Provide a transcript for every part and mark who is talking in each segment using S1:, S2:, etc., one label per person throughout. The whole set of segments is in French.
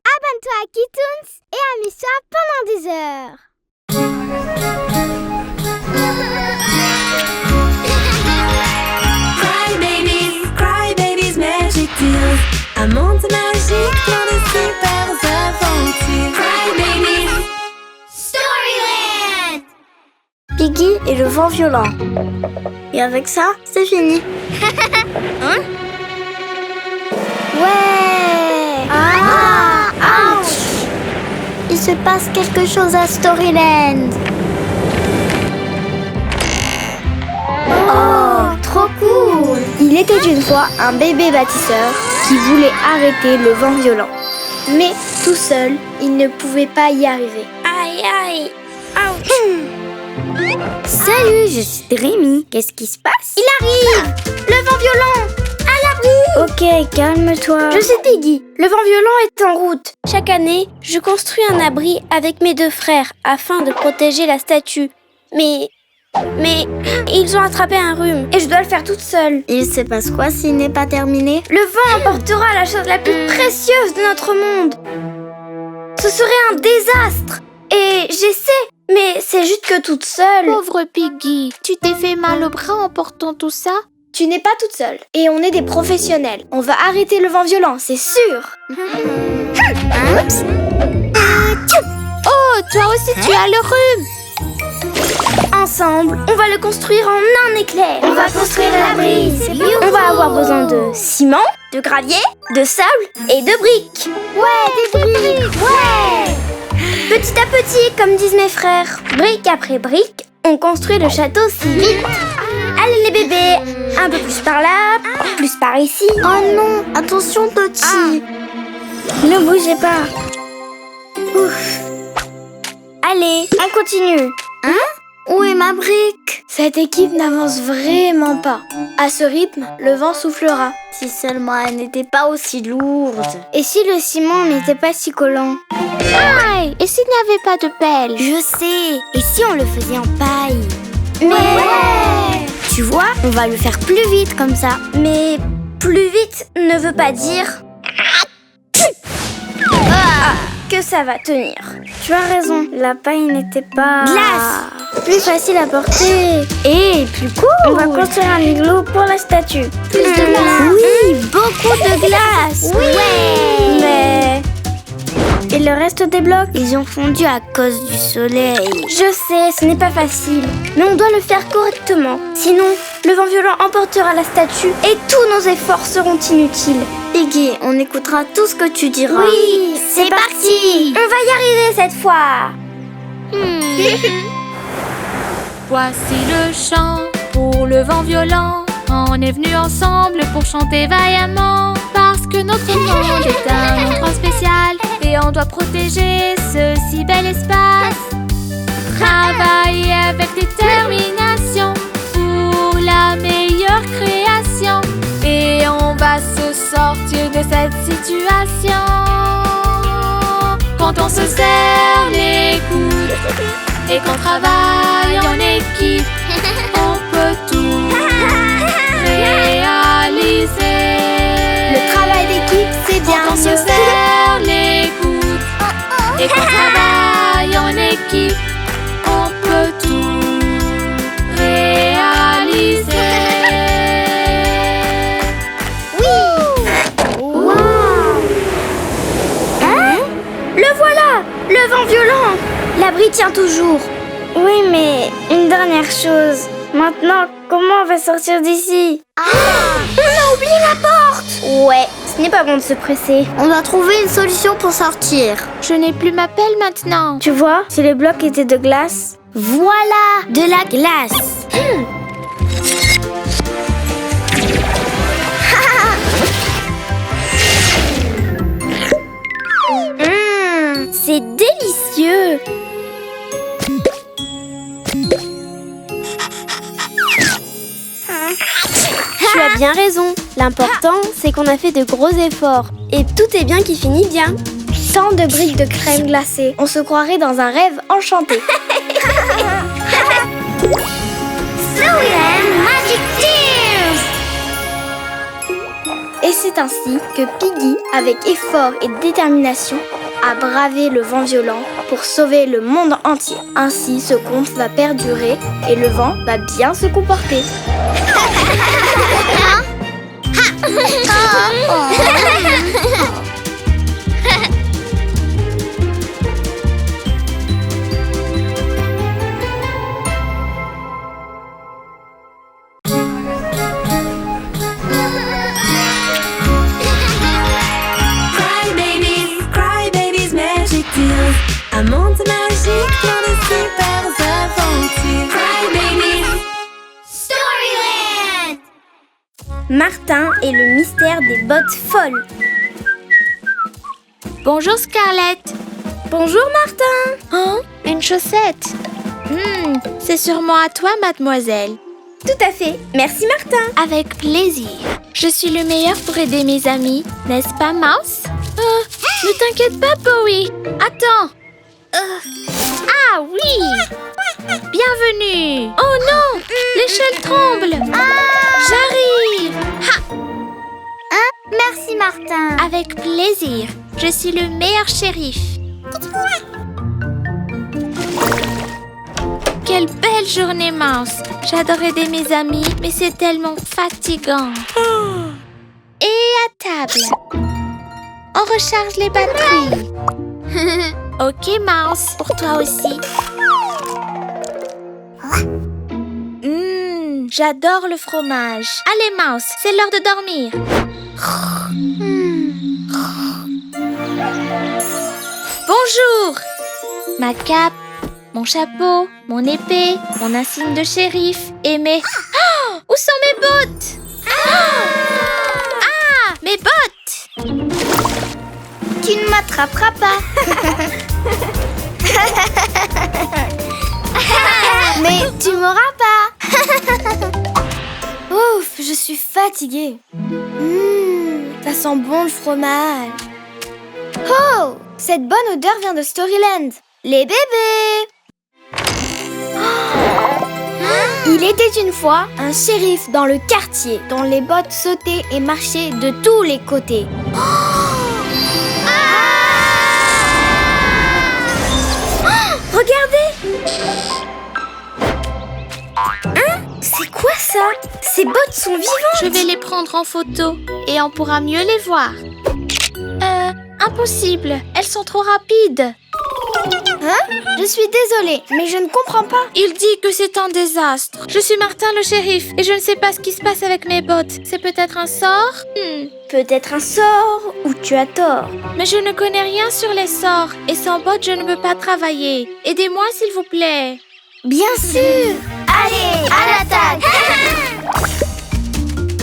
S1: Abonne-toi à Kitoons et amuse-toi pendant des heures.
S2: Cry Babies, Magic Deals. Un monde magique plein de super aventures. Cry Babies,
S1: Storyland.
S3: Piggy et le vent violent. Et avec ça, c'est fini.
S1: Hein? Ouais.
S3: Ouch! Il se passe quelque chose à Storyland.
S1: Oh, trop cool.
S3: Il était une fois un bébé bâtisseur qui voulait arrêter le vent violent. Mais tout seul, il ne pouvait pas y arriver.
S1: Aïe, aïe. Salut, je suis Rémi. Qu'est-ce qui se passe? Il arrive. Le vent violent. À l'abri.
S3: Ok, calme-toi.
S1: Je suis Piggy. Le vent violent est en route. Chaque année, je construis un abri avec mes deux frères afin de protéger la statue. Mais ils ont attrapé un rhume et je dois le faire toute seule.
S3: Il se passe quoi s'il n'est pas terminé?
S1: Le vent emportera la chose la plus précieuse de notre monde. Ce serait un désastre. Et j'essaie, mais c'est juste que toute seule.
S4: Pauvre Piggy, tu t'es fait mal au bras en portant tout ça?
S3: Tu n'es pas toute seule. Et on est des professionnels. On va arrêter le vent violent, c'est sûr.
S4: Oh, toi aussi tu as le rhume.
S1: Ensemble, on va le construire en un éclair.
S3: On va construire l'abri.
S1: On va avoir besoin de ciment, de gravier, de sable et de briques.
S3: Ouais, des briques. Ouais.
S1: Petit à petit, comme disent mes frères, brique après brique, on construit le château si vite. Allez les bébés, un peu plus par là, plus par ici.
S3: Oh non, attention petit. Ne bougez pas.
S1: Ouf. Allez, on continue.
S3: Où est ma brique?
S5: Cette équipe n'avance vraiment pas. À ce rythme, le vent soufflera.
S3: Si seulement elle n'était pas aussi lourde.
S5: Et si le ciment n'était pas si collant?
S4: Aïe, et s'il n'y avait pas de pelle?
S1: Je sais, et si on le faisait en paille?
S3: Mais
S1: Tu vois, on va le faire plus vite comme ça. Mais plus vite ne veut pas dire que ça va tenir.
S3: tu as raison, la paille n'était pas...
S1: Glace!
S3: Plus facile à porter.
S1: Et plus cool!
S3: On va construire un igloo pour la statue.
S1: Plus de glace! Oui, beaucoup de glace!
S3: Oui.
S1: Ouais!
S3: Mais... Et le reste des blocs, ils ont fondu à cause du soleil.
S1: Je sais, ce n'est pas facile, mais on doit le faire correctement. Sinon, le vent violent emportera la statue et tous nos efforts seront inutiles.
S3: Piggy, on écoutera tout ce que tu diras.
S1: Oui, c'est parti! On va y arriver cette fois!
S6: Voici le chant pour le vent violent. On est venus ensemble pour chanter vaillamment. Parce que notre monde est un endroit spécial et on doit protéger ce si bel espace. Travailler avec détermination pour la meilleure création. Et on va se sortir de cette situation. Quand on se serre les coudes et qu'on travaille en équipe, on peut tout réaliser.
S5: Le travail d'équipe, c'est bien
S6: Quand on se
S5: mieux.
S6: serre les coudes et qu'on travaille en équipe, on peut tout réaliser.
S1: Le voilà! Le vent violent! L'abri tient toujours.
S3: Oui, mais une dernière chose. Maintenant, comment on va sortir d'ici?
S1: On a oublié la porte! Ouais, ce n'est pas bon de se presser.
S3: On doit trouver une solution pour sortir.
S4: Je n'ai plus ma pelle maintenant.
S3: Tu vois, si les blocs étaient de glace...
S1: Voilà! De la glace! C'est délicieux! Tu as bien raison. L'important, c'est qu'on a fait de gros efforts. Et tout est bien qui finit bien.
S5: Tant de briques de crème glacée. On se croirait dans un rêve enchanté.
S1: Storyland Magic Tears!
S3: Et c'est ainsi que Piggy, avec effort et détermination, a bravé le vent violent pour sauver le monde entier. Ainsi, ce conte va perdurer et le vent va bien se comporter.
S2: Cry babies, magic deals. Un monde magique plein de super aventures. Cry babies.
S1: Storyland! Martin et le mystère des bottes folles.
S6: Bonjour Scarlett.
S1: Bonjour Martin.
S6: Hein? Une chaussette. C'est sûrement à toi, mademoiselle.
S1: Tout à fait. Merci Martin.
S6: Avec plaisir. Je suis le meilleur pour aider mes amis, n'est-ce pas, Mouse? Ne t'inquiète pas, Bowie. Attends. Ah oui. Bienvenue. Oh non, l'échelle tremble. J'arrive.
S5: Merci Martin.
S6: Avec plaisir. Je suis le meilleur shérif. Quelle belle journée, Mouse. J'adore aider mes amis, mais c'est tellement fatigant. Et à table. On recharge les batteries. Ok, Mouse, pour toi aussi. J'adore le fromage. Allez, Mouse, c'est l'heure de dormir. Bonjour. Ma cape, mon chapeau, mon épée, mon insigne de shérif et mes... Oh, où sont mes bottes? Ah, mes bottes!
S3: Tu ne m'attraperas pas. Mais tu m'auras pas. Ouf, je suis fatiguée. Ça sent bon le fromage. Oh, cette bonne odeur vient de Storyland. Les bébés. Il était une fois un shérif dans le quartier dont les bottes sautaient et marchaient de tous les côtés. Regardez! C'est quoi ça? Ces bottes sont vivantes!
S6: Je vais les prendre en photo et on pourra mieux les voir. Impossible, elles sont trop rapides.
S3: Je suis désolée, mais je ne comprends pas.
S6: Il dit que c'est un désastre. Je suis Martin le shérif et je ne sais pas ce qui se passe avec mes bottes. C'est peut-être un sort?
S1: Peut-être un sort ou tu as tort.
S6: Mais je ne connais rien sur les sorts et sans bottes je ne peux pas travailler. Aidez-moi s'il vous plaît.
S3: Bien sûr! Allez, à l'attaque!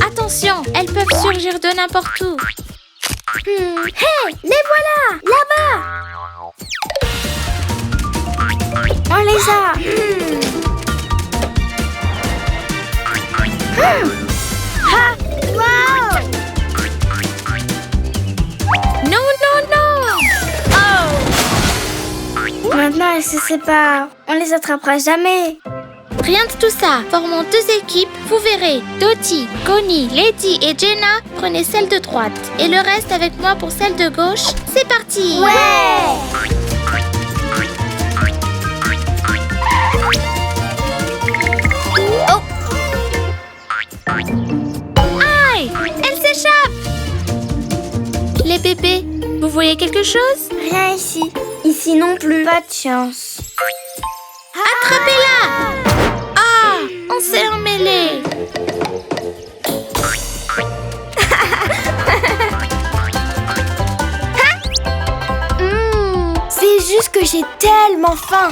S6: Attention, elles peuvent surgir de n'importe où.
S1: Hey, les voilà! Là-bas! On les a!
S3: Wow!
S6: Non, non, non!
S1: Maintenant, elles se séparent. On les attrapera jamais.
S6: Rien de tout ça. Formons deux équipes, vous verrez. Dottie, Connie, Lady et Jenna, prenez celle de droite. Et le reste avec moi pour celle de gauche. C'est parti! Aïe! Elle s'échappe! Les bébés, vous voyez quelque chose?
S1: Rien ici. Ici non plus. Pas de chance.
S6: Attrapez-la! Ah! On s'est emmêlés!
S3: C'est juste que j'ai tellement faim.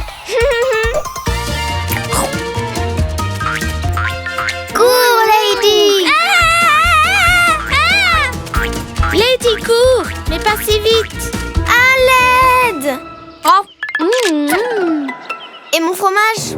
S3: Cours, Lady!
S6: Lady, cours! Mais pas si vite!
S3: À l'aide!
S6: Oh!
S3: Et mon fromage?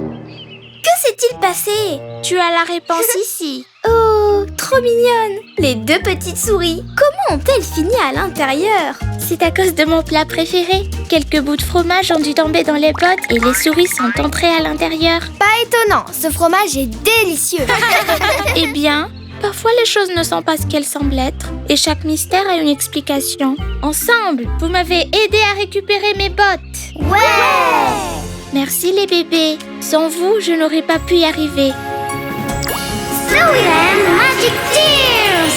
S1: Que s'est-il passé?
S6: Tu as la réponse ici.
S1: Oh, trop mignonne. Les deux petites souris. Comment ont-elles fini à l'intérieur?
S6: C'est à cause de mon plat préféré. Quelques bouts de fromage ont dû tomber dans les bottes et les souris sont entrées à l'intérieur.
S3: Pas étonnant, ce fromage est délicieux.
S6: Eh bien,
S4: Parfois, les choses ne sont pas ce qu'elles semblent être. Et chaque mystère a une explication. Ensemble, vous m'avez aidé à récupérer mes bottes.
S3: Ouais!
S4: Merci les bébés. Sans vous, je n'aurais pas pu y arriver.
S3: Storyland Magic Tears!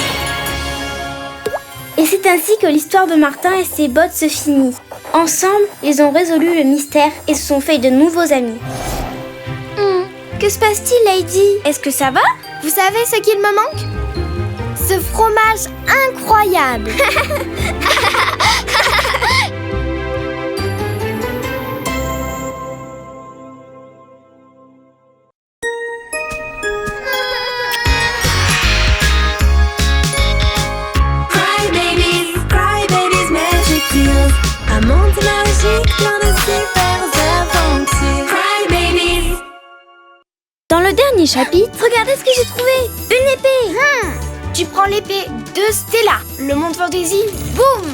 S1: Et c'est ainsi que l'histoire de Martin et ses bottes se finit. Ensemble, ils ont résolu le mystère et se sont fait de nouveaux amis. Que se passe-t-il, Lady? Est-ce que ça va?
S3: Vous savez ce qu'il me manque? Ce fromage incroyable!
S2: Cry babies, magic deals. Un monde magique, plein de super aventures. Cry babies.
S1: Dans le dernier chapitre, regardez ce que j'ai trouvé! Une épée!
S3: Tu prends l'épée de Stella, le monde fantasy, boum!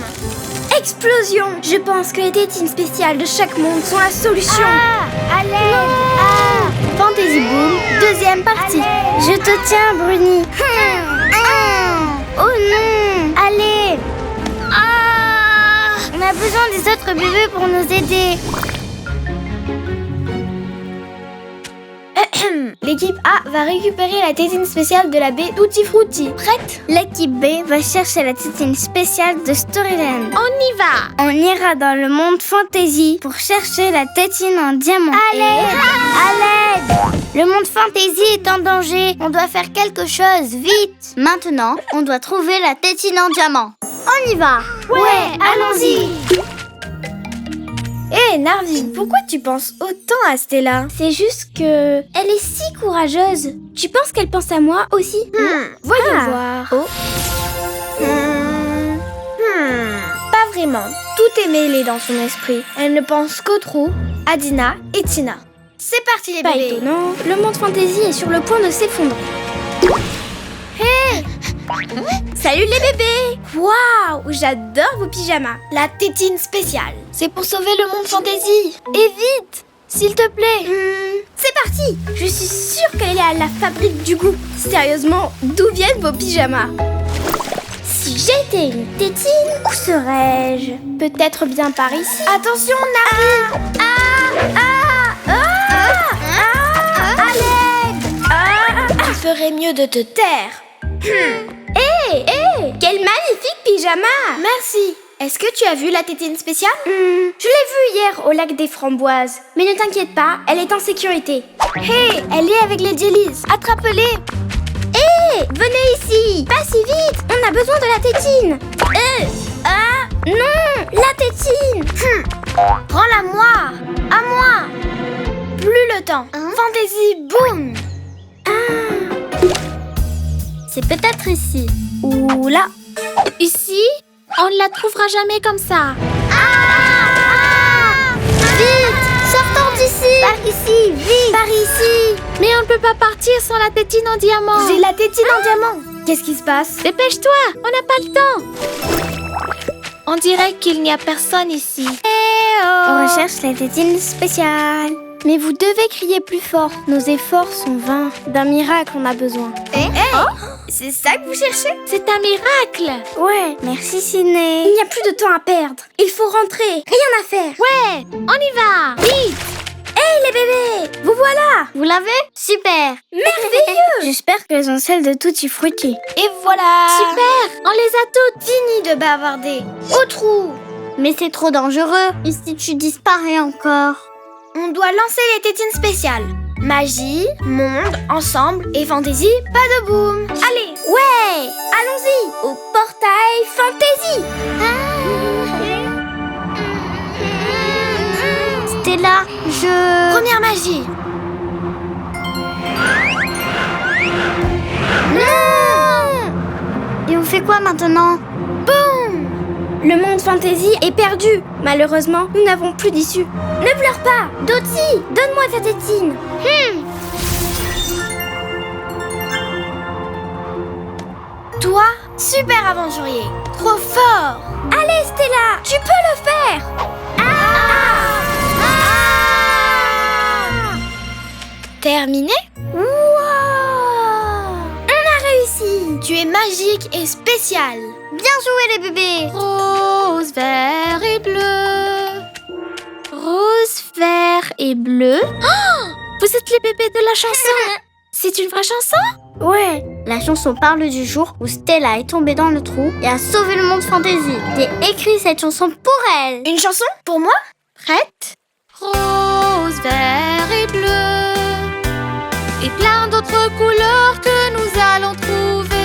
S1: Explosion! Je pense que les tétines spéciales de chaque monde sont la solution!
S3: Allez! Fantasy Boom, deuxième partie.
S1: Je te tiens, Bruni!
S3: Oh non! Allez! On a besoin des autres bébés pour nous aider. L'équipe A va récupérer la tétine spéciale de la baie Tutti Frutti. Prête? L'équipe B va chercher la tétine spéciale de Storyland.
S4: On y va!
S3: On ira dans le monde fantasy pour chercher la tétine en diamant. À l'aide! Le monde fantasy est en danger. On doit faire quelque chose, vite. Maintenant, on doit trouver la tétine en diamant. On y va! Ouais, allons-y! Hé, Narvi, pourquoi tu penses autant à Stella?
S1: C'est juste que... elle est si courageuse! Tu penses qu'elle pense à moi aussi?
S3: Voyons voir.
S1: Oh.
S3: Pas vraiment. Tout est mêlé dans son esprit. Elle ne pense qu'aux trous, à Dina et Tina. C'est parti les
S1: Pas
S3: bébés.
S1: étonnant, le monde fantasy est sur le point de s'effondrer. Salut les bébés! Waouh! J'adore vos pyjamas!
S3: La tétine spéciale. C'est pour sauver le monde fantasy. Et vite, s'il te plaît.
S1: C'est parti! Je suis sûre qu'elle est à la fabrique du goût. Sérieusement, d'où viennent vos pyjamas? Si j'étais une tétine, où serais-je? Peut-être bien par ici.
S3: Attention, Narvi. À l'aide. Tu ferais mieux de te taire.
S1: Hé! Quel magnifique pyjama!
S3: Merci. Est-ce que tu as vu la tétine spéciale?
S1: Je l'ai vue hier au lac des Framboises. Mais ne t'inquiète pas, elle est en sécurité.
S3: Hé, elle est avec les jellies. Attrape-les.
S1: Hé! Venez ici! Pas si vite! On a besoin de la tétine! Non! La tétine!
S3: Rends-la moi. À moi. Plus le temps. Fantasy, boum.
S1: C'est peut-être ici. Ou là.
S4: Ici, on ne la trouvera jamais comme ça.
S3: Vite, sortons d'ici. Par ici, vite. Par ici.
S4: Mais on ne peut pas partir sans la tétine en diamant.
S3: J'ai la tétine en diamant. Qu'est-ce qui se passe?
S4: Dépêche-toi, on n'a pas le temps. On dirait qu'il n'y a personne ici.
S3: On recherche la tétine spéciale.
S1: Mais vous devez crier plus fort. Nos efforts sont vains. D'un miracle, on a besoin.
S3: C'est ça que vous cherchez?
S4: C'est un miracle.
S1: Ouais.
S3: Merci, Ciné.
S1: Il n'y a plus de temps à perdre. Il faut rentrer. Rien à faire.
S4: Ouais, on y va. Vite.
S1: Hey les bébés! Vous voilà!
S3: Vous l'avez? Super.
S1: Merveilleux!
S3: J'espère qu'elles ont celle de Tutti Frutti. Et voilà.
S4: Super, on les a toutes.
S3: Fini de bavarder. Au trou. Mais c'est trop dangereux. Et si tu disparais encore? On doit lancer les tétines spéciales. Magie, monde, ensemble et fantaisie, pas de boum. Allez.
S1: Ouais! Allons-y! Au portail fantasy!
S3: Stella, Première magie. Non! Et on fait quoi maintenant? Boum!
S1: Le monde fantasy est perdu. Malheureusement, nous n'avons plus d'issue. Ne pleure pas! Dottie, donne-moi ta tétine.
S3: Toi, super aventurier. Trop fort.
S1: Allez Stella, tu peux le faire!
S3: Terminé?
S1: Wow! On a réussi!
S3: es magique et spécial.
S5: Bien joué les bébés.
S6: Rose, vert et bleu.
S4: Rose, vert et bleu. Oh, vous êtes les bébés de la chanson. C'est une vraie chanson?
S5: Ouais, la chanson parle du jour où Stella est tombée dans le trou et a sauvé le monde fantasy. J'ai écrit cette chanson pour elle.
S3: Une chanson pour moi?
S4: Prête?
S6: Rose, vert et bleu. Et plein d'autres couleurs que nous allons trouver.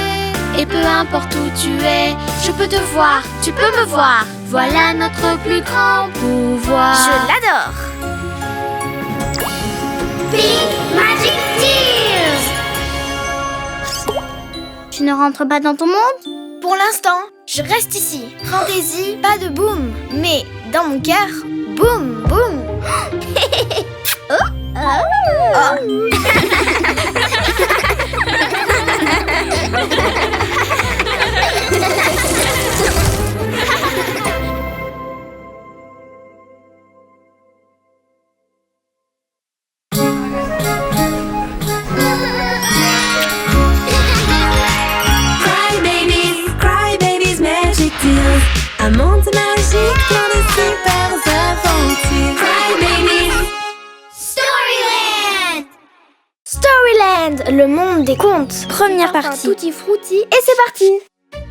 S6: Et peu importe où tu es, je peux te voir, tu peux me voir. Voilà notre plus grand pouvoir.
S3: Je l'adore.
S5: Pink Magic Tears. Tu ne rentres pas dans ton monde?
S3: Pour l'instant, je reste ici. Fantaisie, pas de boum. Mais dans mon cœur, boum, boum.
S2: Cry babies, magic tears. Un monde magique plein de super aventures. Cry babies.
S3: Storyland, le monde des contes. Première partie. Tutti frutti et c'est parti.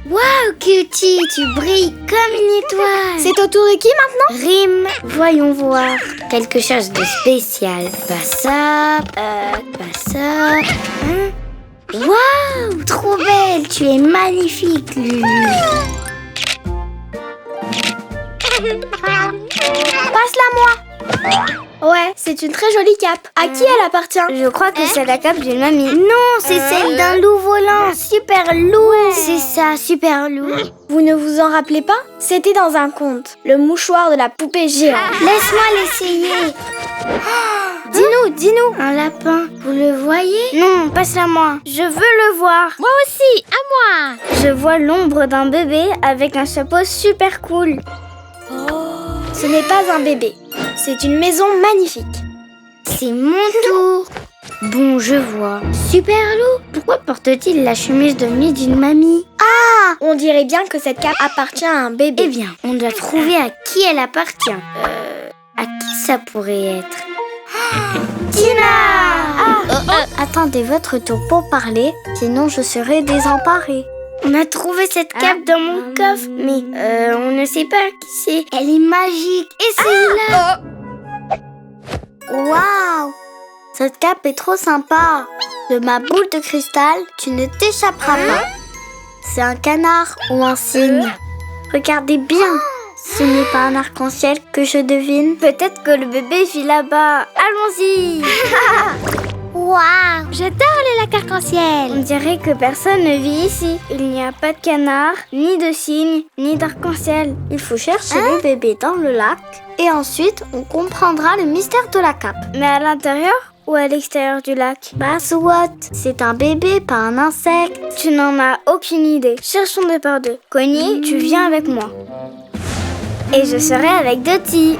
S5: Waouh, Cutie, tu brilles comme une étoile.
S3: C'est au tour de qui maintenant?
S5: Rime, voyons voir. Quelque chose de spécial. Pas ça, pas ça. Hein? Waouh, trop belle, tu es magnifique, Lulu.
S3: Passe-la moi. Ouais, c'est une très jolie cape. À qui elle appartient?
S5: Je crois que c'est la cape d'une mamie. Non, c'est celle d'un loup volant. Super loup. C'est ça, super loup.
S3: Vous ne vous en rappelez pas? C'était dans un conte. Le mouchoir de la poupée géante.
S5: Laisse-moi l'essayer.
S3: Dis-nous.
S5: Un lapin, vous le voyez? Non, passe-la moi. Je veux le voir.
S4: Moi aussi, à moi.
S5: Je vois l'ombre d'un bébé avec un chapeau super cool.
S3: Ce n'est pas un bébé. C'est une maison magnifique.
S5: C'est mon tour. Bon, je vois. Super loup, pourquoi porte-t-il la chemise de nuit d'une mamie?
S3: Ah, on dirait bien que cette cape appartient à un bébé.
S5: Eh bien, on doit trouver à qui elle appartient. À qui ça pourrait être? Tina! Attendez votre tour pour parler, sinon je serai désemparée. On a trouvé cette cape dans mon coffre, mais on ne sait pas qui c'est. Elle est magique. Essayez-la. Waouh! Cette cape est trop sympa. De ma boule de cristal, tu ne t'échapperas pas. C'est un canard ou un cygne. Regardez bien. Ce n'est pas un arc-en-ciel que je devine. Peut-être que le bébé vit là-bas. Allons-y.
S4: Waouh, j'adore les lacs arc-en-ciel.
S5: On dirait que personne ne vit ici. Il n'y a pas de canard, ni de cygne, ni d'arc-en-ciel. Il faut chercher le bébé dans le lac et ensuite on comprendra le mystère de la cape. Mais à l'intérieur ou à l'extérieur du lac? Bah soit, c'est un bébé, pas un insecte. Tu n'en as aucune idée. Cherchons deux par deux. Connie, tu viens avec moi. Et je serai avec Dottie.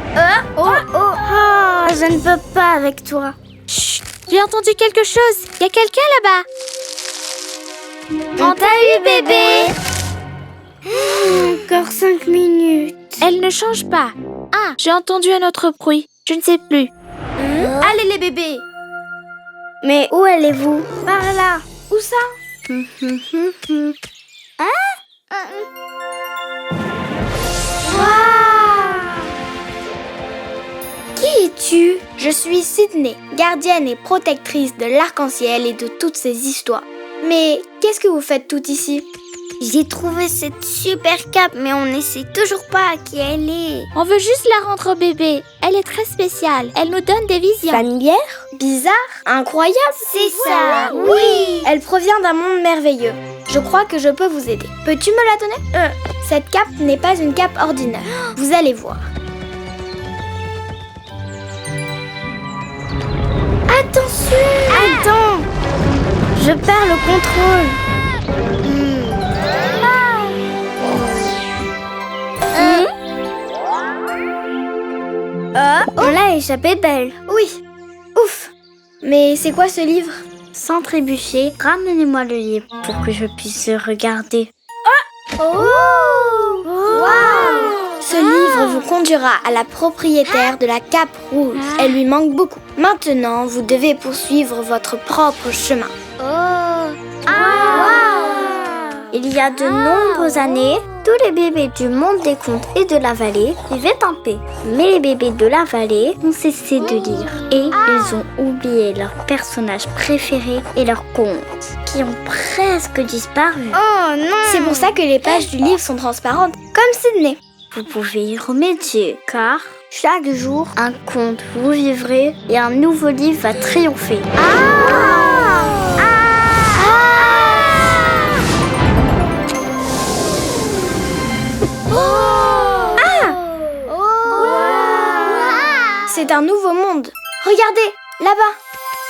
S5: Je ne peux pas avec toi.
S4: Chut, j'ai entendu quelque chose. Il y a quelqu'un là-bas.
S5: On t'a eu, bébé. Encore 5 minutes.
S4: Elle ne change pas. Ah, j'ai entendu un autre bruit. Je ne sais plus.
S3: Allez les bébés.
S5: Mais où allez-vous?
S3: Par là. Où ça?
S5: Qui es-tu?
S3: Je suis Sydney, gardienne et protectrice de l'arc-en-ciel et de toutes ces histoires. Mais qu'est-ce que vous faites toutes ici?
S5: J'ai trouvé cette super cape, mais on ne sait toujours pas à qui elle est.
S4: On veut juste la rendre au bébé. Elle est très spéciale. Elle nous donne des visions.
S5: Familière?
S3: Bizarre? Incroyable?
S5: C'est ça, oui.
S3: Elle provient d'un monde merveilleux. Je crois que je peux vous aider. Peux-tu me la donner? Cette cape n'est pas une cape ordinaire. Vous allez voir.
S5: Attention! Attends! Je perds le contrôle. On l'a échappé belle.
S3: Oui. Ouf. Mais c'est quoi ce livre?
S5: sans trébucher, ramenez-moi le livre pour que je puisse le regarder.
S3: Ce livre vous conduira à la propriétaire de la cape rouge. Elle lui manque beaucoup. Maintenant, vous devez poursuivre votre propre chemin.
S5: Il y a de nombreuses années, tous les bébés du monde des contes et de la vallée vivaient en paix. Mais les bébés de la vallée ont cessé de lire et ils ont oublié leurs personnages préférés et leurs contes, qui ont presque disparu.
S3: Oh non! C'est pour ça que les pages du livre sont transparentes, comme Sydney.
S5: Vous pouvez y remédier, car chaque jour, un conte vous vivrez et un nouveau livre va triompher.
S3: C'est un nouveau monde. Regardez, là-bas.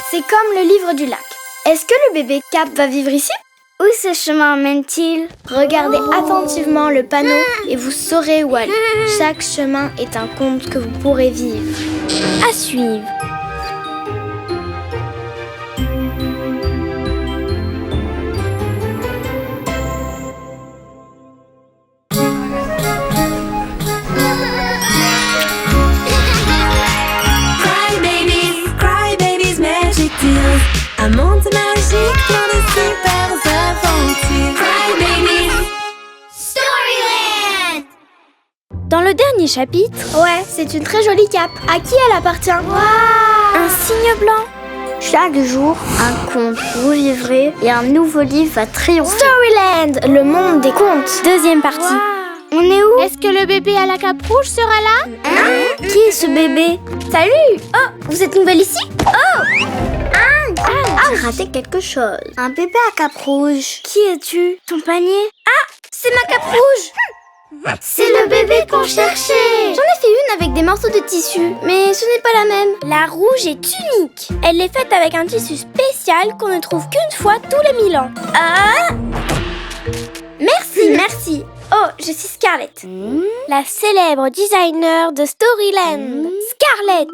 S3: C'est comme le livre du lac. Est-ce que le bébé Cap va vivre ici?
S5: Où ce chemin mène-t-il?
S3: Regardez attentivement le panneau et vous saurez où aller. Chaque chemin est un conte que vous pourrez vivre.
S1: À suivre.
S2: Cry babies, magic deals. Un monde magique, plein de super aventures. Cry babies.
S3: Storyland!
S1: Dans le dernier chapitre,
S3: Ouais, c'est une très jolie cape. À qui elle appartient?
S1: un signe blanc.
S5: Chaque jour, un conte vous vivrez et un nouveau livre va triompher.
S3: Storyland, le monde des contes.
S1: Deuxième partie.
S5: On est où?
S4: Est-ce que le bébé à la cape rouge sera là?
S5: Qui est ce bébé?
S1: Salut! Oh, vous êtes nouvelle ici?
S5: J'ai raté quelque chose. Un bébé à cape rouge. Qui es-tu? Ton panier?
S1: C'est ma cape rouge!
S5: C'est le bébé qu'on cherchait.
S1: J'en ai fait une avec des morceaux de tissu, mais ce n'est pas la même. La rouge est unique. Elle est faite avec un tissu spécial qu'on ne trouve qu'une fois tous les 1000 ans. Merci. Oh, je suis Scarlett, la célèbre designer de Storyland. Scarlett!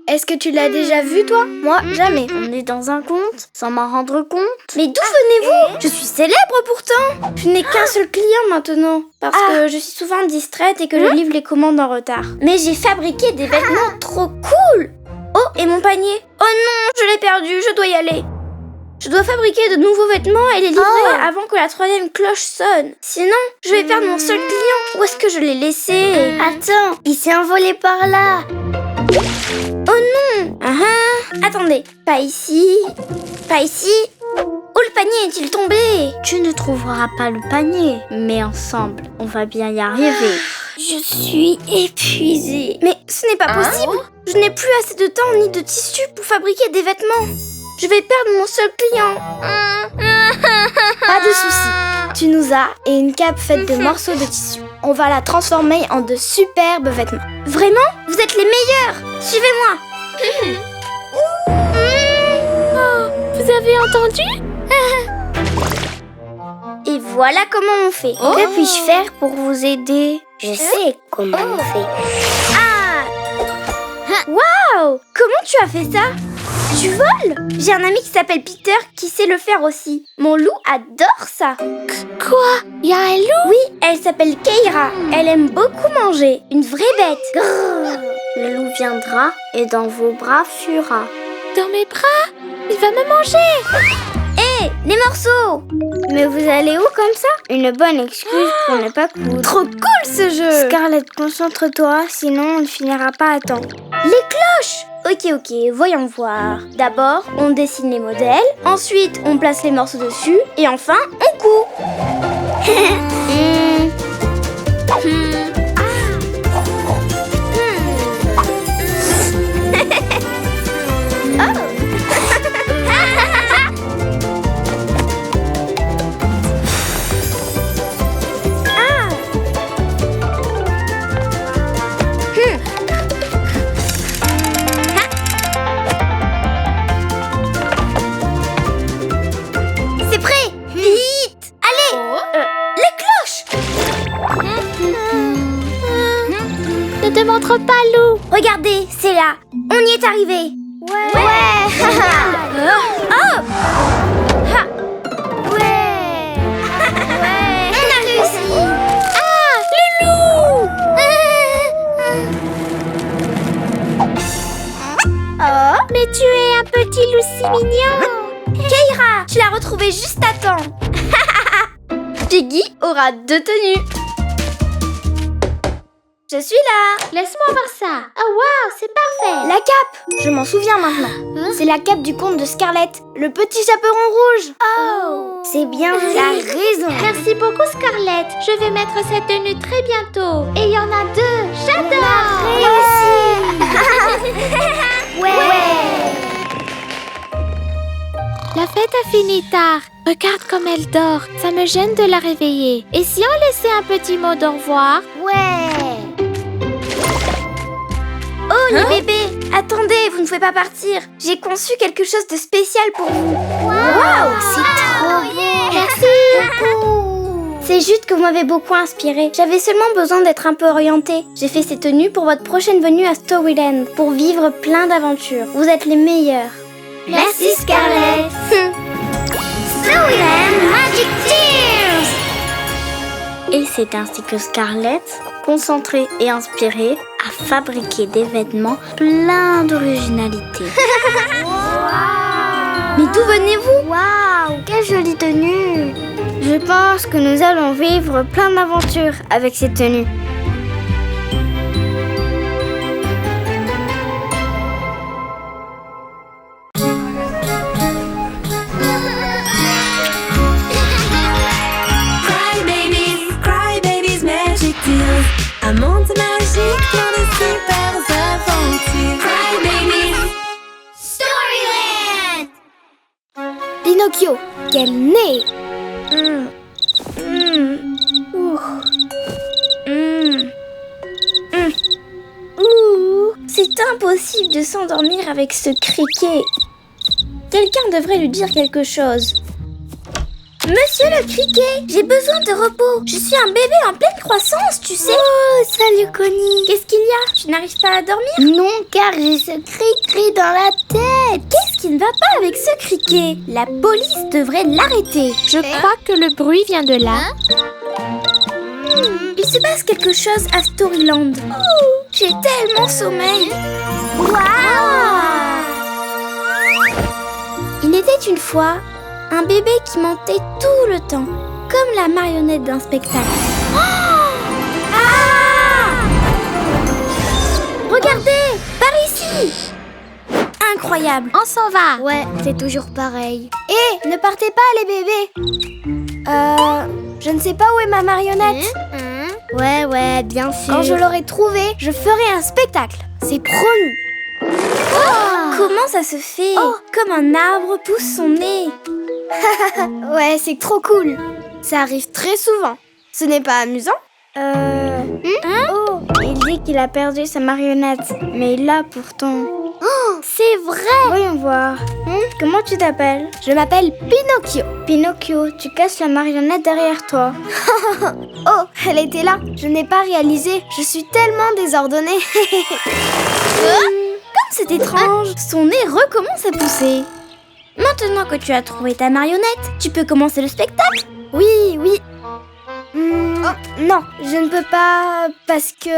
S3: Est-ce que tu l'as déjà vu, toi? Moi, jamais.
S5: On est dans un conte, sans m'en rendre compte.
S1: Mais d'où venez-vous? Je suis célèbre pourtant. Je n'ai qu'un seul client maintenant, parce que je suis souvent distraite et que je livre les commandes en retard. Mais j'ai fabriqué des vêtements trop cool. Oh, et mon panier? Oh non, je l'ai perdu, je dois y aller. Je dois fabriquer de nouveaux vêtements et les livrer avant que la 3e cloche sonne. Sinon, je vais perdre mon seul client. Où est-ce que je l'ai laissé?
S5: Attends, il s'est envolé par là.
S1: Oh non! Attendez, pas ici. Pas ici. Où le panier est-il tombé?
S5: Tu ne trouveras pas le panier, mais ensemble, on va bien y arriver.
S1: Je suis épuisée. Mais ce n'est pas possible. Je n'ai plus assez de temps ni de tissu pour fabriquer des vêtements. Je vais perdre mon seul client.
S3: Pas de souci. Tu nous as et une cape faite de morceaux de tissu. On va la transformer en de superbes vêtements.
S1: Vraiment? Vous êtes les meilleurs. Suivez-moi.
S4: Vous avez entendu?
S1: Et voilà comment on fait.
S5: Que puis-je faire pour vous aider? Je sais comment on fait.
S1: Waouh! Comment tu as fait ça? Tu voles? J'ai un ami qui s'appelle Peter qui sait le faire aussi. Mon loup adore ça.
S4: Quoi? Y a un loup?
S1: Oui, elle s'appelle Keira. Elle aime beaucoup manger. Une vraie bête. Grrr.
S5: Le loup viendra et dans vos bras fuira.
S4: Dans mes bras? Il va me manger!
S1: Hé, les morceaux!
S5: Mais vous allez où comme ça? Une bonne excuse pour ne pas coudre.
S3: Trop cool ce jeu!
S5: Scarlett, concentre-toi, sinon on ne finira pas à temps.
S1: Les cloches! Ok, voyons voir. D'abord, on dessine les modèles. Ensuite, on place les morceaux dessus. Et enfin, on coud. C'est prêt! Vite! Allez! Les cloches!
S4: Ne te montre pas, loup!
S1: Regardez, c'est là. On y est arrivé.
S3: Ouais. Oh. Ha. Ouais. Ouais. On a réussi. Ah, Loulou.
S1: Oh,
S4: Mais tu es un petit loup si mignon.
S1: Keira, tu l'as retrouvé juste à temps. Piggy aura 2 tenues. Je suis là.
S4: Laisse-moi voir ça. Oh wow, c'est parfait.
S3: La cape. Je m'en souviens maintenant. C'est la cape du conte de Scarlett, le petit chaperon rouge.
S1: Oh,
S3: C'est bien vu. T'as raison.
S4: Merci beaucoup Scarlett. Je vais mettre cette tenue très bientôt. Et il y en a 2. J'adore. La fête a fini tard. Regarde comme elle dort. Ça me gêne de la réveiller. Et si on laissait un petit mot d'au revoir?
S1: Oh, les bébés. Attendez, vous ne pouvez pas partir. J'ai conçu quelque chose de spécial pour vous.
S3: Waouh, c'est trop beau.
S1: Merci. C'est juste que vous m'avez beaucoup inspiré. J'avais seulement besoin d'être un peu orientée. J'ai fait ces tenues pour votre prochaine venue à Storyland, pour vivre plein d'aventures. Vous êtes les meilleurs.
S3: Merci Scarlett.
S1: Storyland Magic Tears.
S5: Et c'est ainsi que Scarlett, concentrée et inspirée, a fabriqué des vêtements pleins d'originalité.
S1: Mais d'où venez-vous?
S5: Waouh, quelle jolie tenue! Je pense que nous allons vivre plein d'aventures avec ces tenues.
S2: Cry babies, magic deals. Un monde magique plein de super aventures. Cry babies.
S3: Pinocchio, quel nez.
S1: C'est impossible de s'endormir avec ce criquet. Quelqu'un devrait lui dire quelque chose. Monsieur le criquet, j'ai besoin de repos. Je suis un bébé en pleine croissance, tu sais.
S5: Oh, salut Connie!
S1: Qu'est-ce qu'il y a? Tu n'arrives pas à dormir?
S5: Non, car j'ai ce cri-cri dans la tête!
S1: Qu'est-ce qui ne va pas avec ce criquet? La police devrait l'arrêter.
S4: Je crois que le bruit vient de là.
S1: Il se passe quelque chose à Storyland. Oh, j'ai tellement sommeil. Waouh! Il était une fois un bébé qui mentait tout le temps, comme la marionnette d'un spectacle. Ah! Regardez, par ici! Incroyable.
S4: On s'en va.
S3: Ouais, c'est toujours pareil. Hé, ne partez pas les bébés. Je ne sais pas où est ma marionnette.
S5: Ouais, bien sûr.
S3: Quand je l'aurai trouvée, je ferai un spectacle. C'est promis.
S1: Comment ça se fait? Comme un arbre pousse son nez.
S3: Ouais, c'est trop cool. Ça arrive très souvent. Ce n'est pas amusant?
S5: Oh, il dit qu'il a perdu sa marionnette, mais il l'a pourtant.
S3: C'est vrai.
S5: Voyons voir. Comment tu t'appelles?
S3: Je m'appelle Pinocchio.
S5: Pinocchio, tu casses la marionnette derrière toi.
S3: Oh, elle était là. Je n'ai pas réalisé. Je suis tellement désordonnée.
S1: Comme c'est étrange, son nez recommence à pousser. Maintenant que tu as trouvé ta marionnette, tu peux commencer le spectacle.
S3: Oui. Non, je ne peux pas parce que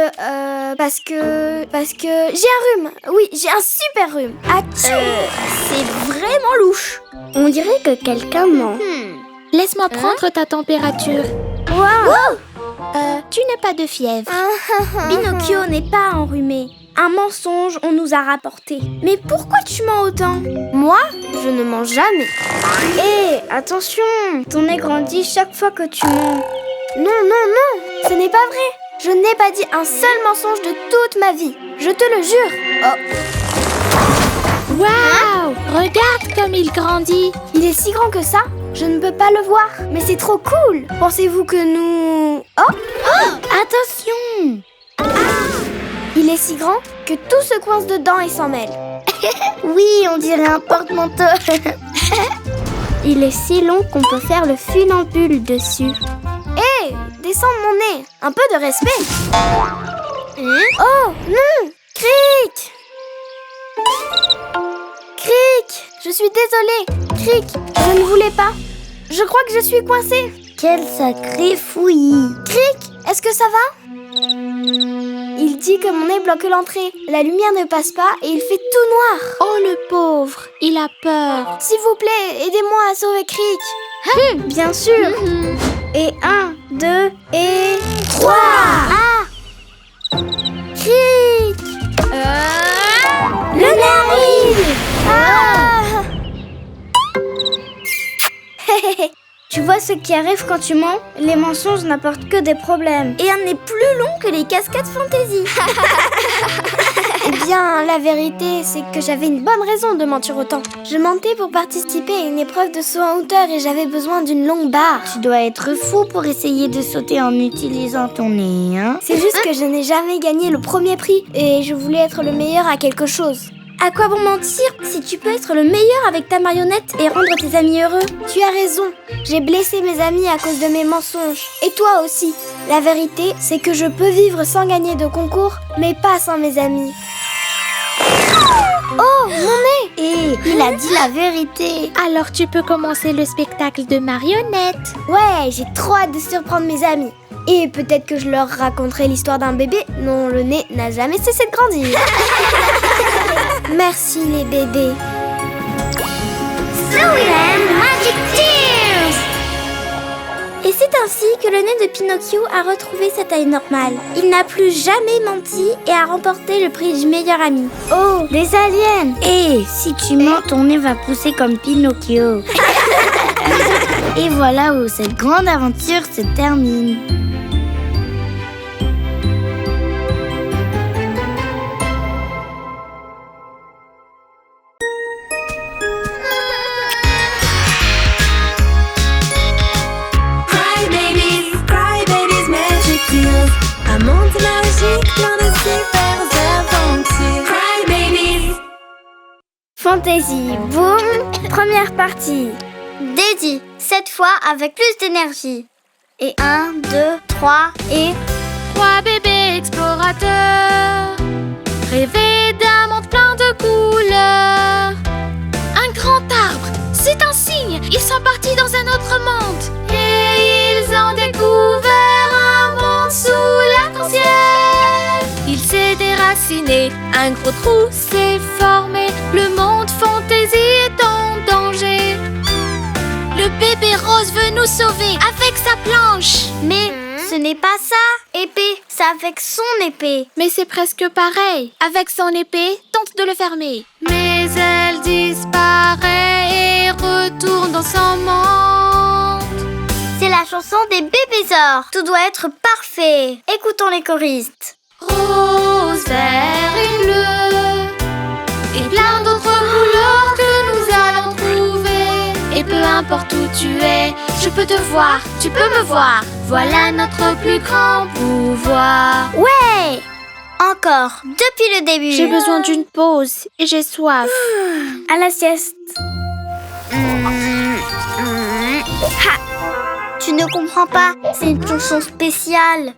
S3: j'ai un rhume. Oui, j'ai un super rhume.
S1: C'est vraiment louche.
S5: On dirait que quelqu'un ment.
S4: Laisse-moi prendre ta température. Tu n'as pas de fièvre.
S1: Pinocchio n'est pas enrhumé. Un mensonge, on nous a rapporté. Mais pourquoi tu mens autant?
S3: Moi, je ne mens jamais.
S5: Hé, attention, ton nez grandit chaque fois que tu mens.
S3: Non, ce n'est pas vrai. Je n'ai pas dit un seul mensonge de toute ma vie. Je te le jure.
S4: Waouh! Regarde comme il grandit.
S3: Il est si grand que ça? Je ne peux pas le voir. Mais c'est trop cool. Pensez-vous que nous...
S5: Attention!
S3: Il est si grand que tout se coince dedans et s'en mêle.
S5: Oui, on dirait un porte-manteau. Il est si long qu'on peut faire le funambule dessus.
S3: Hé, descends de mon nez. Un peu de respect. Oh, non! Cric! suis désolée. Cric, je ne voulais pas. Je crois que je suis coincée.
S5: Quel sacré fouillis.
S3: Cric, est-ce que ça va? Il dit que mon nez bloque l'entrée. La lumière ne passe pas et il fait tout noir.
S4: Oh le pauvre, il a peur.
S3: S'il vous plaît, aidez-moi à sauver Cric.
S5: Bien sûr. Et 1, 2 et 3.
S3: Ah! Cric!
S5: Le nez arrive.
S3: Ah!
S5: Tu vois ce qui arrive quand tu mens? Les mensonges n'apportent que des problèmes.
S1: Et un nez plus long que les cascades fantasy.
S3: Eh bien, la vérité, c'est que j'avais une bonne raison de mentir autant. Je mentais pour participer à une épreuve de saut en hauteur et j'avais besoin d'une longue barre.
S5: Tu dois être fou pour essayer de sauter en utilisant ton nez, hein?
S3: C'est juste que je n'ai jamais gagné le premier prix et je voulais être le meilleur à quelque chose.
S1: À quoi bon mentir si tu peux être le meilleur avec ta marionnette et rendre tes amis heureux?
S3: Tu as raison, j'ai blessé mes amis à cause de mes mensonges. Et toi aussi. La vérité, c'est que je peux vivre sans gagner de concours, mais pas sans mes amis. Oh, mon nez!
S5: Et il a dit la vérité.
S4: Alors tu peux commencer le spectacle de marionnettes.
S3: Ouais, j'ai trop hâte de surprendre mes amis. Et peut-être que je leur raconterai l'histoire d'un bébé dont le nez n'a jamais cessé de grandir. Merci les bébés.
S5: Magic Tears.
S1: Et c'est ainsi que le nez de Pinocchio a retrouvé sa taille normale. Il n'a plus jamais menti et a remporté le prix du meilleur ami.
S5: Oh, des aliens. Et si tu mens, ton nez va pousser comme Pinocchio. Et voilà où cette grande aventure se termine.
S2: Cry babies, magic tears. Un monde magique plein de super aventures. Cry babies.
S5: Fantasy Boom, première partie. Dédi, cette fois avec plus d'énergie. Et 1, 2, 3 et...
S6: 3 bébés explorateurs, rêver d'un monde plein de couleurs. Un grand arbre, c'est un signe, ils sont partis dans un autre monde. Et ils ont découvert un monde sous l'arc-en-ciel. Il s'est déraciné, un gros trou s'est formé. Le monde fantaisie est en danger. Le bébé rose veut nous sauver avec sa planche.
S5: Mais ce n'est pas ça, épée, c'est avec son épée.
S6: Mais c'est presque pareil. Avec son épée, tente de le fermer. Mais elle disparaît et retourne dans son monde.
S5: C'est la chanson des bébésors. Tout doit être parfait. Écoutons les choristes.
S6: Rose, vert et bleu, et plein d'autres couleurs que nous allons trouver. Et peu importe où tu es, je peux te voir, tu peux me voir. Voilà notre plus grand pouvoir.
S5: Ouais! Encore, depuis le début.
S4: J'ai besoin d'une pause et j'ai soif.
S5: À la sieste. Tu ne comprends pas, c'est une chanson spéciale.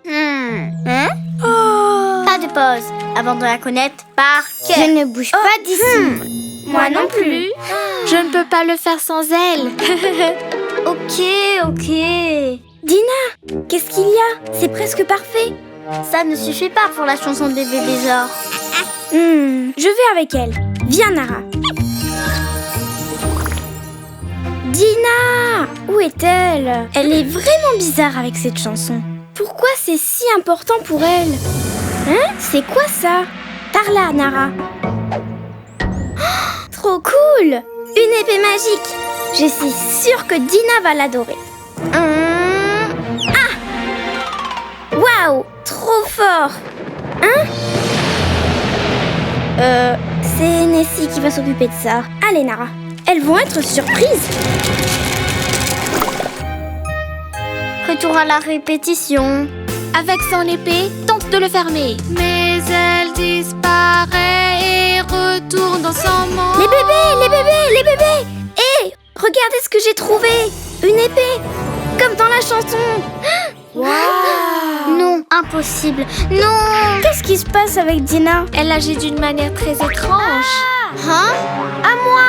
S5: Pas de pause, avant de la connaître par cœur. Je ne bouge pas d'ici.
S4: Moi non plus. Je ne peux pas le faire sans elle.
S5: Ok.
S1: Dina, qu'est-ce qu'il y a? C'est presque parfait.
S5: Ça ne suffit pas pour la chanson des bébésors.
S1: Je vais avec elle. Viens, Nara. Dina! Où est-elle? Elle est vraiment bizarre avec cette chanson. Pourquoi c'est si important pour elle? Hein? C'est quoi ça? Par là, Nara. Oh, trop cool! Une épée magique! Je suis sûre que Dina va l'adorer. Ah! Waouh! Trop fort! Hein? C'est Nessie qui va s'occuper de ça. Allez, Nara. Elles vont être surprises.
S5: Retour à la répétition.
S6: Avec son épée, tente de le fermer. Mais elle disparaît et retourne dans son monde.
S1: Les bébés! Hé! Regardez ce que j'ai trouvé! Une épée! Comme dans la chanson!
S5: Non, impossible. Non.
S1: Qu'est-ce qui se passe avec Dina?
S6: Elle agit d'une manière très étrange.
S5: Hein?
S1: À moi!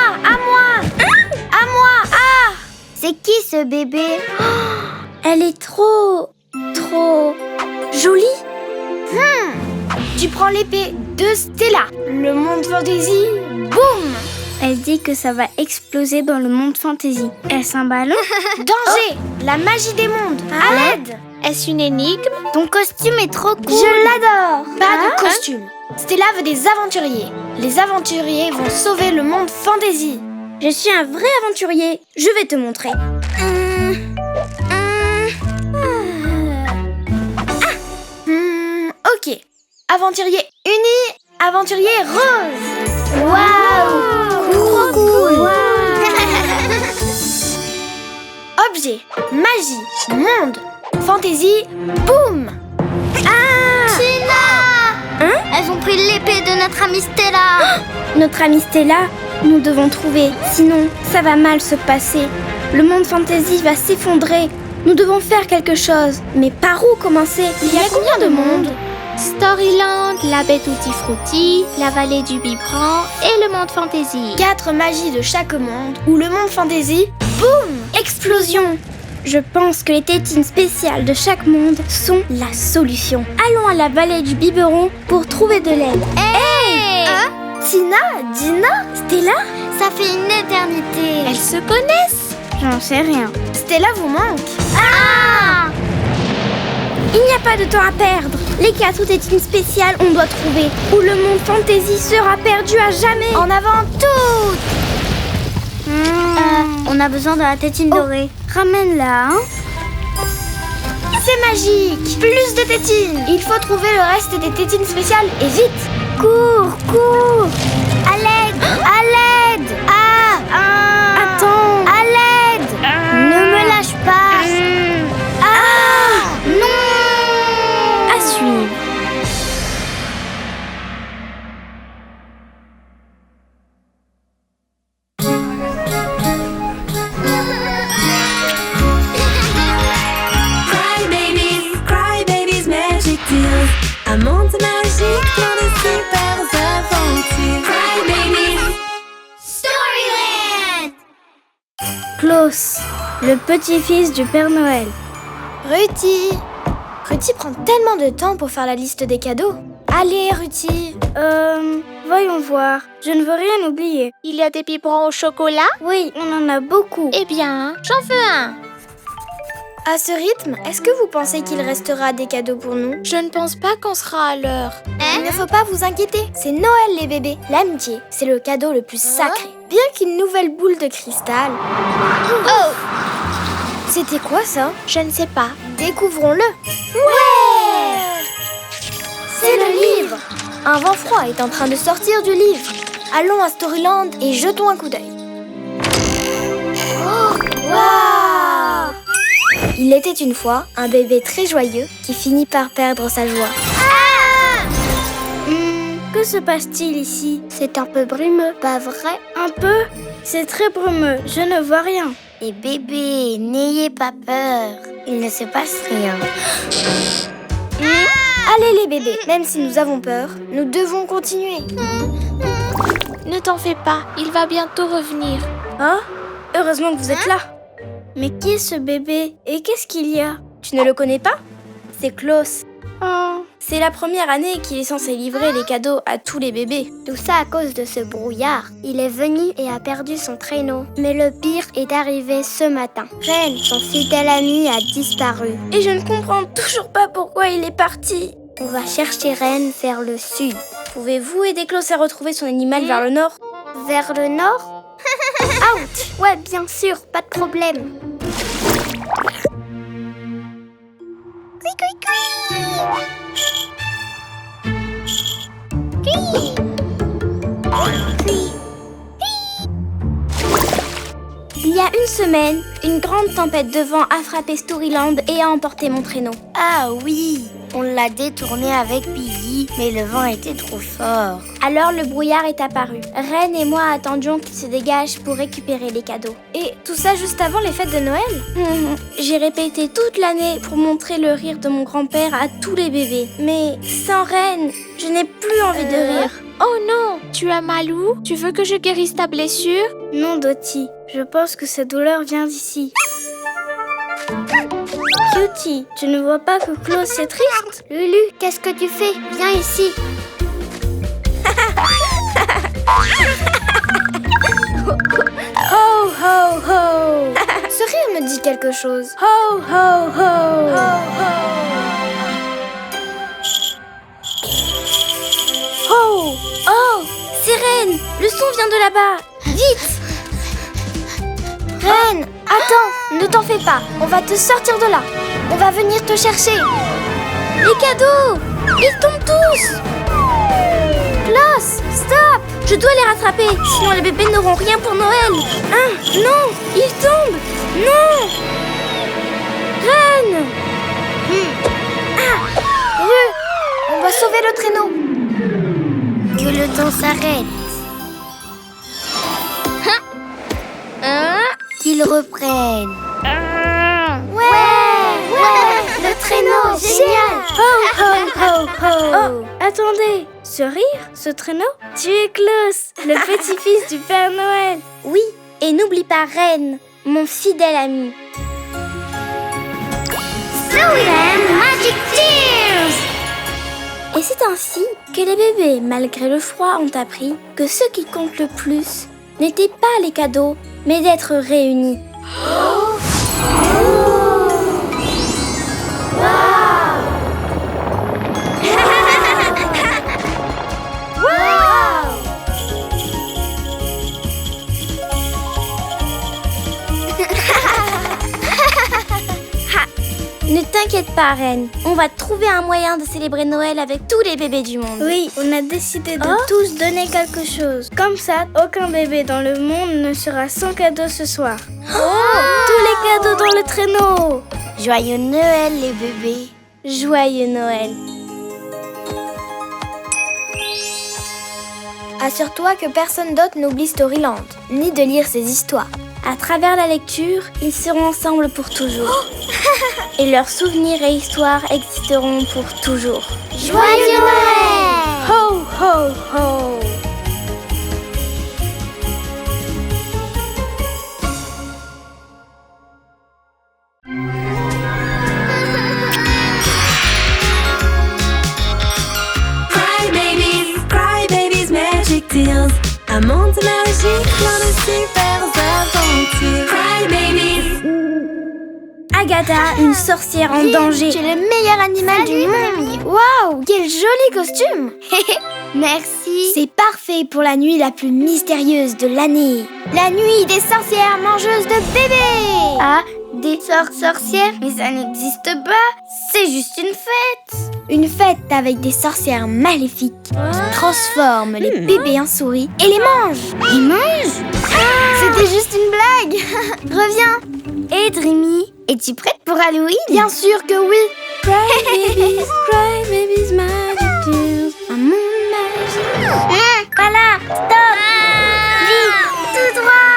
S5: C'est qui ce bébé?
S1: Elle est trop jolie.
S3: Tu prends l'épée de Stella. Le monde fantasy, boum!
S5: Elle dit que ça va exploser dans le monde fantasy. Est-ce un ballon?
S3: Danger! La magie des mondes, à l'aide!
S4: Est-ce une énigme?
S5: Ton costume est trop cool.
S3: Je l'adore! Pas de costume. Stella veut des aventuriers. Les aventuriers vont sauver le monde fantasy.
S1: Je suis un vrai aventurier. Je vais te montrer.
S3: Ok. Aventurier uni, aventurier rose. Waouh!
S5: Trop cool.
S3: Objet, magie, monde, fantasy, boum!
S5: Elles ont pris l'épée de notre amie Stella.
S1: Notre amie Stella, nous devons trouver. Sinon, ça va mal se passer. Le monde fantasy va s'effondrer. Nous devons faire quelque chose. Mais par où commencer? Il y a combien de mondes?
S4: Storyland, la baie Tutti Frutti, la vallée du biberon et le monde fantasy.
S3: 4 magies de chaque monde, ou le monde fantasy, boum!
S1: Explosion! Je pense que les tétines spéciales de chaque monde sont la solution. Allons à la vallée du biberon pour trouver de l'aide.
S3: Tina, Dina,
S1: Stella?
S5: Ça fait une éternité.
S4: Elles se connaissent.
S5: J'en sais rien.
S3: Stella vous manque.
S1: Il n'y a pas de temps à perdre. Les 4 tétines spéciales, on doit trouver. Ou le monde fantasy sera perdu à jamais.
S3: En avant toutes!
S5: On a besoin de la tétine dorée. Ramène-la, hein.
S3: C'est magique! Plus de tétines! Il faut trouver le reste des tétines spéciales et vite!
S5: Cours, cours. À l'aide, à l'aide.
S1: Attends.
S3: À l'aide!
S5: Ne me lâche pas. Non.
S1: À suivre.
S2: Cry babies, magic deals. Un monde magique, plein de super aventures. Cry babies.
S5: Klaus, le petit-fils du Père Noël.
S3: Ruthie! Ruthie prend tellement de temps pour faire la liste des cadeaux. Allez, Ruthie!
S5: Voyons voir. Je ne veux rien oublier.
S4: Il y a des biberons au chocolat?
S5: Oui, on en a beaucoup.
S4: Eh bien, j'en veux un.
S3: À ce rythme, est-ce que vous pensez qu'il restera des cadeaux pour nous?
S4: Je ne pense pas qu'on sera à l'heure.
S3: Il ne faut pas vous inquiéter, c'est Noël les bébés. L'amitié, c'est le cadeau le plus sacré. Bien qu'une nouvelle boule de cristal. Oh! C'était quoi ça?
S4: Je ne sais pas.
S3: Découvrons-le. Ouais! C'est le livre. Un vent froid est en train de sortir du livre. Allons à Storyland et jetons un coup d'œil. Waouh! Il était une fois un bébé très joyeux qui finit par perdre sa joie.
S5: Que se passe-t-il ici? C'est un peu brumeux, pas vrai? Un peu? C'est très brumeux, je ne vois rien.
S3: Et bébé, n'ayez pas peur, il ne se passe rien. Allez les bébés, même si nous avons peur, nous devons continuer.
S4: Ne t'en fais pas, il va bientôt revenir.
S1: Oh, heureusement que vous êtes là.
S5: Mais qui est ce bébé? Et qu'est-ce qu'il y a?
S1: Tu ne le connais pas? C'est Klaus.
S5: Oh,
S1: C'est la première année qu'il est censé livrer les cadeaux à tous les bébés.
S5: tout ça à cause de ce brouillard. Il est venu et a perdu son traîneau. Mais le pire est arrivé ce matin. Ren, son fidèle ami, a disparu.
S1: Et je ne comprends toujours pas pourquoi il est parti.
S5: On va chercher Ren vers le sud.
S1: Pouvez-vous aider Klaus à retrouver son animal vers le nord?
S5: Vers le nord? Out! Ouais, bien sûr, pas de problème.
S1: Il y a une semaine, une grande tempête de vent a frappé Storyland et a emporté mon traîneau.
S5: Ah oui, on l'a détourné avec Billy, mais le vent était trop fort.
S1: Alors le brouillard est apparu. Ren et moi attendions qu'il se dégage pour récupérer les cadeaux.
S3: Et tout ça juste avant les fêtes de Noël?
S1: J'ai répété toute l'année pour montrer le rire de mon grand-père à tous les bébés. Mais sans Ren, je n'ai plus envie de rire.
S4: Oh non, tu as mal où? Tu veux que je guérisse ta blessure?
S5: Non, Dottie, Je pense que cette douleur vient d'ici. Cutie, tu ne vois pas que Klaus est triste?
S3: Lulu, qu'est-ce que tu fais? Viens ici.
S5: Ho, ho, ho!
S3: Ce rire me dit quelque chose.
S5: Ho, ho, ho! Oh!
S1: Oh, Sirène, le son vient de là-bas.
S3: Vite! Reine, attends, ne t'en fais pas. On va te sortir de là. On va venir te chercher.
S1: Les cadeaux, ils tombent tous.
S3: Klaus, stop!
S1: Je dois les rattraper, sinon les bébés n'auront rien pour Noël. Non, ils tombent. Non. Reine.
S3: On va sauver le traîneau.
S5: Que le temps s'arrête. Qu'ils reprennent.
S3: Ouais, le traîneau, génial.
S5: Ho, ho, ho, ho! Oh, attendez, ce rire, ce traîneau, tu es Klaus, le petit-fils du Père Noël.
S1: Oui, et n'oublie pas Reine, mon fidèle ami.
S3: Magic Tears.
S1: Et c'est ainsi que les bébés, malgré le froid, ont appris que ce qui compte le plus n'était pas les cadeaux, mais d'être réunis. Ne t'inquiète pas, Reine. On va trouver un moyen de célébrer Noël avec tous les bébés du monde.
S5: Oui, on a décidé de tous donner quelque chose. Comme ça, aucun bébé dans le monde ne sera sans cadeau ce soir. Tous les cadeaux dans le traîneau. Joyeux Noël, les bébés.
S1: Joyeux Noël.
S3: Assure-toi que personne d'autre n'oublie Storyland, ni de lire ses histoires.
S1: À travers la lecture, ils seront ensemble pour toujours. Et leurs souvenirs et histoires existeront pour toujours.
S3: Joyeux Noël!
S5: Ho, ho, ho!
S2: Cry babies, magic deals. Un monde magique, plein de super aventures. Cry babies.
S1: Agatha, une sorcière en danger.
S3: Tu es le meilleur animal du monde. Waouh, quel joli costume. Merci. C'est parfait pour la nuit la plus mystérieuse de l'année. La nuit des sorcières mangeuses de bébés.
S5: Ah, des sorcières? Mais ça n'existe pas. C'est juste une fête.
S3: Une fête avec des sorcières maléfiques qui transforment les bébés en souris et les mangent.
S5: Ils mangent?
S3: C'était juste une blague. Reviens.
S5: Et Dreamy, es-tu prête pour Halloween?
S3: Bien sûr que oui.
S1: Cry babies, magic deals. Un monde magique.
S5: Voilà, stop. Vite, tout droit.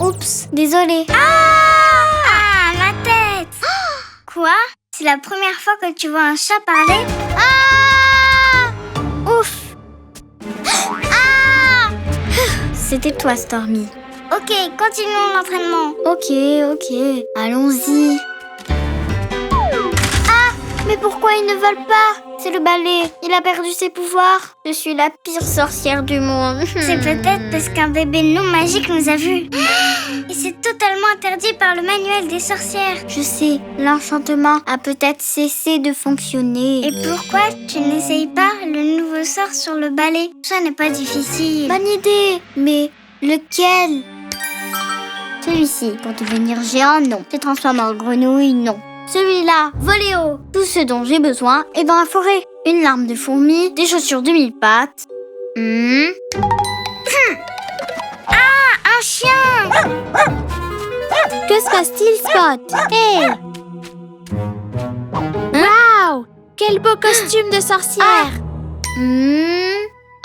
S3: Oups, désolée.
S5: Ah, ma tête. Quoi? C'est la première fois que tu vois un chat parler?
S3: Ouf. C'était toi, Stormy.
S5: Ok, continuons l'entraînement.
S3: Ok, allons-y. Mais pourquoi ils ne volent pas? C'est le balai, il a perdu ses pouvoirs. Je suis la pire sorcière du monde.
S5: C'est peut-être parce qu'un bébé non magique nous a vus. Et c'est totalement interdit par le manuel des sorcières.
S3: Je sais, l'enchantement a peut-être cessé de fonctionner.
S5: Et pourquoi tu n'essayes pas le nouveau sort sur le balai? Ça n'est pas difficile.
S3: Bonne idée, mais lequel? Celui-ci, pour devenir géant, non. Se transformer en grenouille, non. Celui-là, voler haut. Tout ce dont j'ai besoin est dans la forêt. Une larme de fourmi, des chaussures de 1000 pattes.
S5: Un chien!
S4: Que se passe-t-il, Spot? Hey! Waouh! Quel beau costume de sorcière!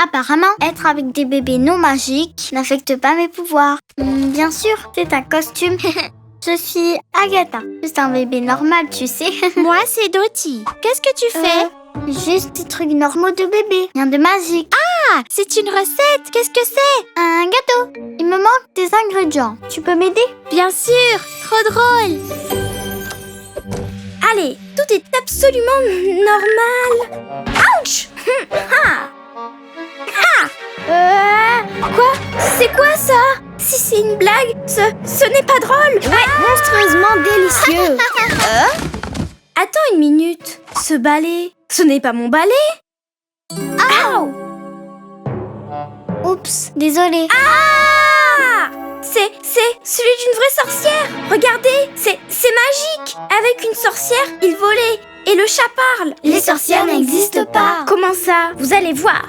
S3: Apparemment, être avec des bébés non magiques n'affecte pas mes pouvoirs. Bien sûr, c'est un costume. Je suis Agatha. C'est un bébé normal, tu sais.
S4: Moi, c'est Dottie. Qu'est-ce que tu fais?
S5: Juste des trucs normaux de bébé. Rien de magique.
S4: Ah, c'est une recette. Qu'est-ce que c'est?
S5: Un gâteau. Il me manque des ingrédients. Tu peux m'aider?
S4: Bien sûr, trop drôle.
S1: Allez, tout est absolument normal. Ouch! Quoi? C'est quoi ça? Si c'est une blague, ce n'est pas drôle.
S3: Monstrueusement délicieux.
S1: Attends une minute. Ce balai, ce n'est pas mon balai. Ouh!
S5: Oups, désolée.
S1: Ah! C'est celui d'une vraie sorcière. Regardez, c'est magique. Avec une sorcière, il volait. Et le chat parle.
S3: Les sorcières n'existent pas.
S1: Comment ça? Vous allez voir.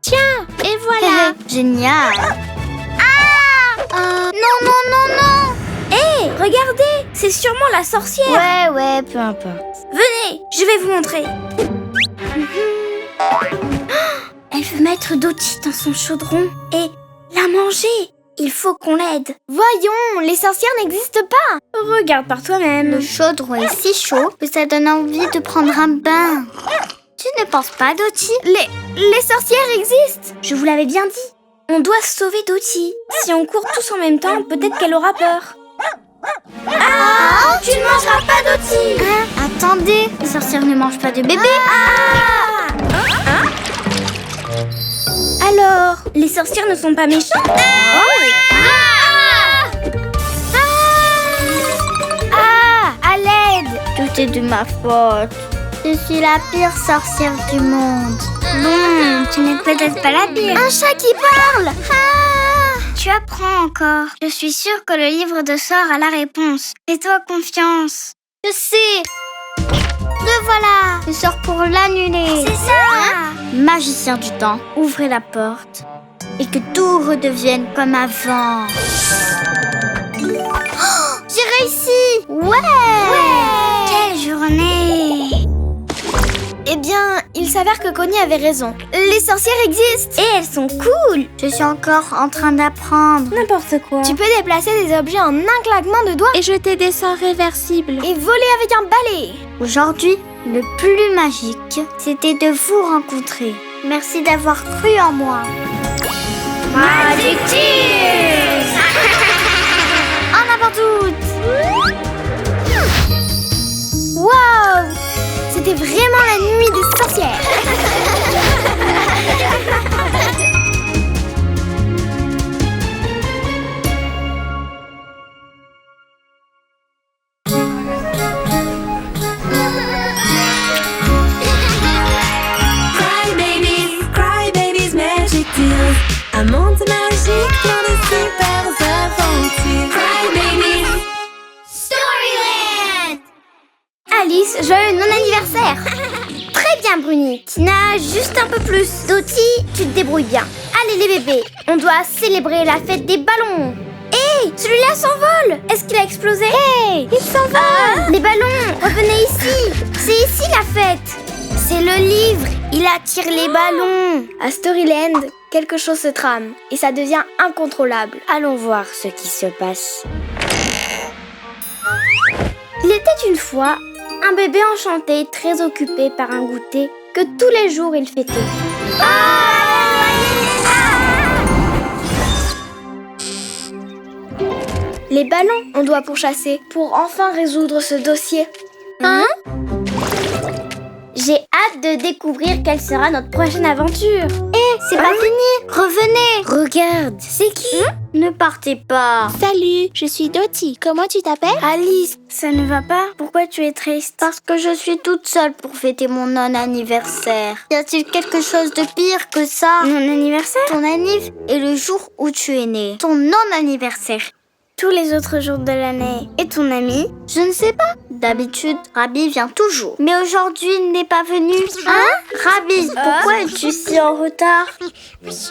S4: Tiens, et voilà.
S5: Génial. Non.
S1: Hé, regardez, c'est sûrement la sorcière.
S5: Ouais, peu importe.
S1: Venez, je vais vous montrer. Elle veut mettre Dottie dans son chaudron et la manger. Il faut qu'on l'aide.
S3: Voyons, les sorcières n'existent pas.
S1: Regarde par toi-même.
S5: Le chaudron est si chaud que ça donne envie de prendre un bain. Tu ne penses pas, Dottie?
S3: Les sorcières existent.
S1: Je vous l'avais bien dit. On doit sauver Dottie. Si on court tous en même temps, peut-être qu'elle aura peur. Ah! Tu ne mangeras pas Dottie.
S5: Attendez, les sorcières ne mangent pas de bébé.
S1: Alors, les sorcières ne sont pas méchantes?
S5: À l'aide! Tout est de ma faute. Je suis la pire sorcière du monde. Bon, tu n'es peut-être pas la pire.
S3: Un chat qui parle.
S5: Tu apprends encore. Je suis sûre que le livre de sorts a la réponse. Fais-toi confiance. Je sais. Le voilà. Le sort pour l'annuler. C'est ça. Magicien du temps, ouvrez la porte et que tout redevienne comme avant. Oh, j'ai réussi. Ouais. Quelle journée.
S3: Eh bien, il s'avère que Connie avait raison. Les sorcières existent.
S1: Et elles sont cool.
S5: Je suis encore en train d'apprendre.
S1: N'importe quoi.
S3: Tu peux déplacer des objets en un claquement de doigts
S4: Et jeter des sorts réversibles.
S3: et voler avec un balai.
S5: Aujourd'hui, le plus magique, c'était de vous rencontrer. Merci d'avoir cru en moi.
S1: Magic Tears.
S3: En avant toutes. Waouh! C'était vraiment la nuit des sorcières.
S2: Cry babies, magic deals. Un monde magique, plein de super aventures. Cry babies.
S1: Alice, joyeux non-anniversaire. Très bien, Bruni. Tina, juste un peu plus. Dottie, tu te débrouilles bien. Allez, les bébés, on doit célébrer la fête des ballons. Hé, celui-là s'envole. Est-ce qu'il a explosé? Hé, il s'envole. Les ballons, revenez ici. C'est ici la fête. C'est le livre. Il attire les ballons.
S3: À Storyland, quelque chose se trame et ça devient incontrôlable.
S5: Allons voir ce qui se passe.
S1: Il était une fois un bébé enchanté très occupé par un goûter que tous les jours il fêtait.
S3: Les ballons, on doit pourchasser pour enfin résoudre ce dossier.
S1: J'ai hâte de découvrir quelle sera notre prochaine aventure.
S5: C'est pas fini. Revenez. Regarde. C'est qui? Ne partez pas.
S4: Salut, je suis Dottie. Comment tu t'appelles?
S5: Alice, ça ne va pas? Pourquoi tu es triste? Parce que je suis toute seule pour fêter mon non-anniversaire. Y a-t-il quelque chose de pire que ça?
S1: Mon anniversaire?
S5: Ton anniv est le jour où tu es né. Ton non-anniversaire.
S1: Tous les autres jours de l'année. Et ton ami?
S5: Je ne sais pas. D'habitude, Rabi vient toujours. Mais aujourd'hui, il n'est pas venu. Rabi, pourquoi es-tu si en retard?